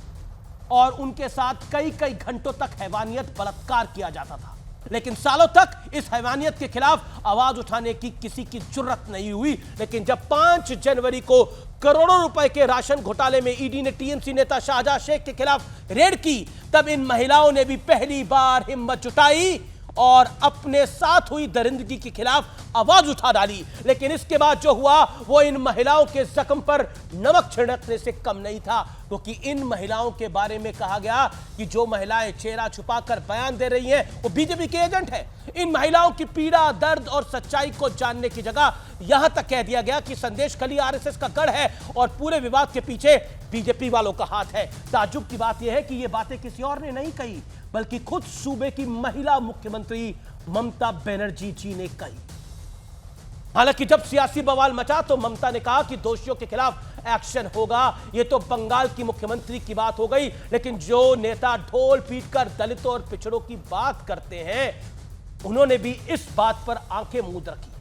और उनके साथ कई कई घंटों तक हैवानियत, बलात्कार किया जाता था। लेकिन सालों तक इस हैवानियत के खिलाफ आवाज उठाने की किसी की जुर्रत नहीं हुई। लेकिन जब 5 जनवरी को करोड़ों रुपए के राशन घोटाले में ईडी ने टीएमसी नेता शाहजहां शेख के खिलाफ रेड की, तब इन महिलाओं ने भी पहली बार हिम्मत जुटाई और अपने साथ हुई दरिंदगी के खिलाफ आवाज उठा डाली। लेकिन इसके बाद जो हुआ वो इन महिलाओं के जख्म पर नमक छिड़कने से कम नहीं था, क्योंकि इन महिलाओं के बारे में कहा गया कि जो महिलाएं चेहरा छुपाकर बयान दे रही हैं वो बीजेपी के एजेंट हैं। इन महिलाओं की पीड़ा, दर्द और सच्चाई को जानने की जगह यहां तक कह दिया गया कि संदेश खली आरएसएस का गढ़ है और पूरे विवाद के पीछे बीजेपी वालों का हाथ है। ताज्जुब की बात यह है कि ये बातें किसी और ने नहीं कही, बल्कि खुद सूबे की महिला मुख्यमंत्री ममता बनर्जी जी ने कही। हालांकि जब सियासी बवाल मचा तो ममता ने कहा कि दोषियों के खिलाफ एक्शन होगा। यह तो बंगाल की मुख्यमंत्री की बात हो गई, लेकिन जो नेता ढोल पीटकर दलितों और पिछड़ों की बात करते हैं उन्होंने भी इस बात पर आंखें मूंद रखी।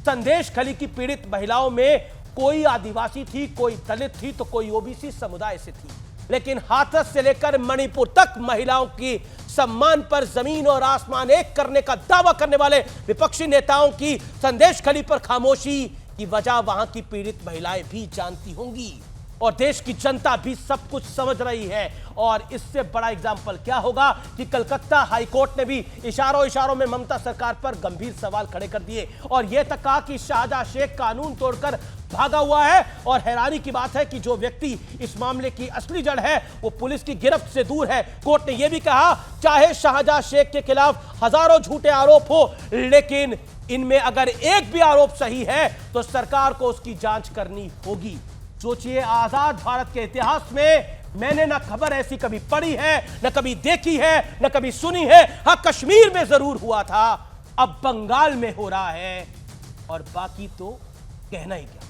संदेश खली की पीड़ित महिलाओं में कोई आदिवासी थी, कोई दलित थी, तो कोई ओबीसी समुदाय से थी, लेकिन हाथरस से लेकर मणिपुर तक महिलाओं की सम्मान पर जमीन और आसमान एक करने का दावा करने वाले विपक्षी नेताओं की संदेश खली पर खामोशी की वजह वहां की पीड़ित महिलाएं भी जानती होंगी और देश की जनता भी सब कुछ समझ रही है। और इससे बड़ा एग्जाम्पल क्या होगा कि कलकत्ता हाईकोर्ट ने भी इशारों में ममता सरकार पर गंभीर सवाल खड़े कर दिए और यह तक कहा कि शाहजहां शेख कानून तोड़कर भागा हुआ है। और हैरानी की बात है कि जो व्यक्ति इस मामले की असली जड़ है वो पुलिस की गिरफ्त से दूर है। कोर्ट ने यह भी कहा चाहे शाहजहां शेख के खिलाफ हजारों झूठे आरोप हो, लेकिन इनमें अगर एक भी आरोप सही है तो सरकार को उसकी जांच करनी होगी। सोचिए, आजाद भारत के इतिहास में मैंने ना खबर ऐसी कभी पढ़ी है, ना कभी देखी है, ना कभी सुनी है। हां, कश्मीर में जरूर हुआ था, अब बंगाल में हो रहा है, और बाकी तो कहना ही क्या।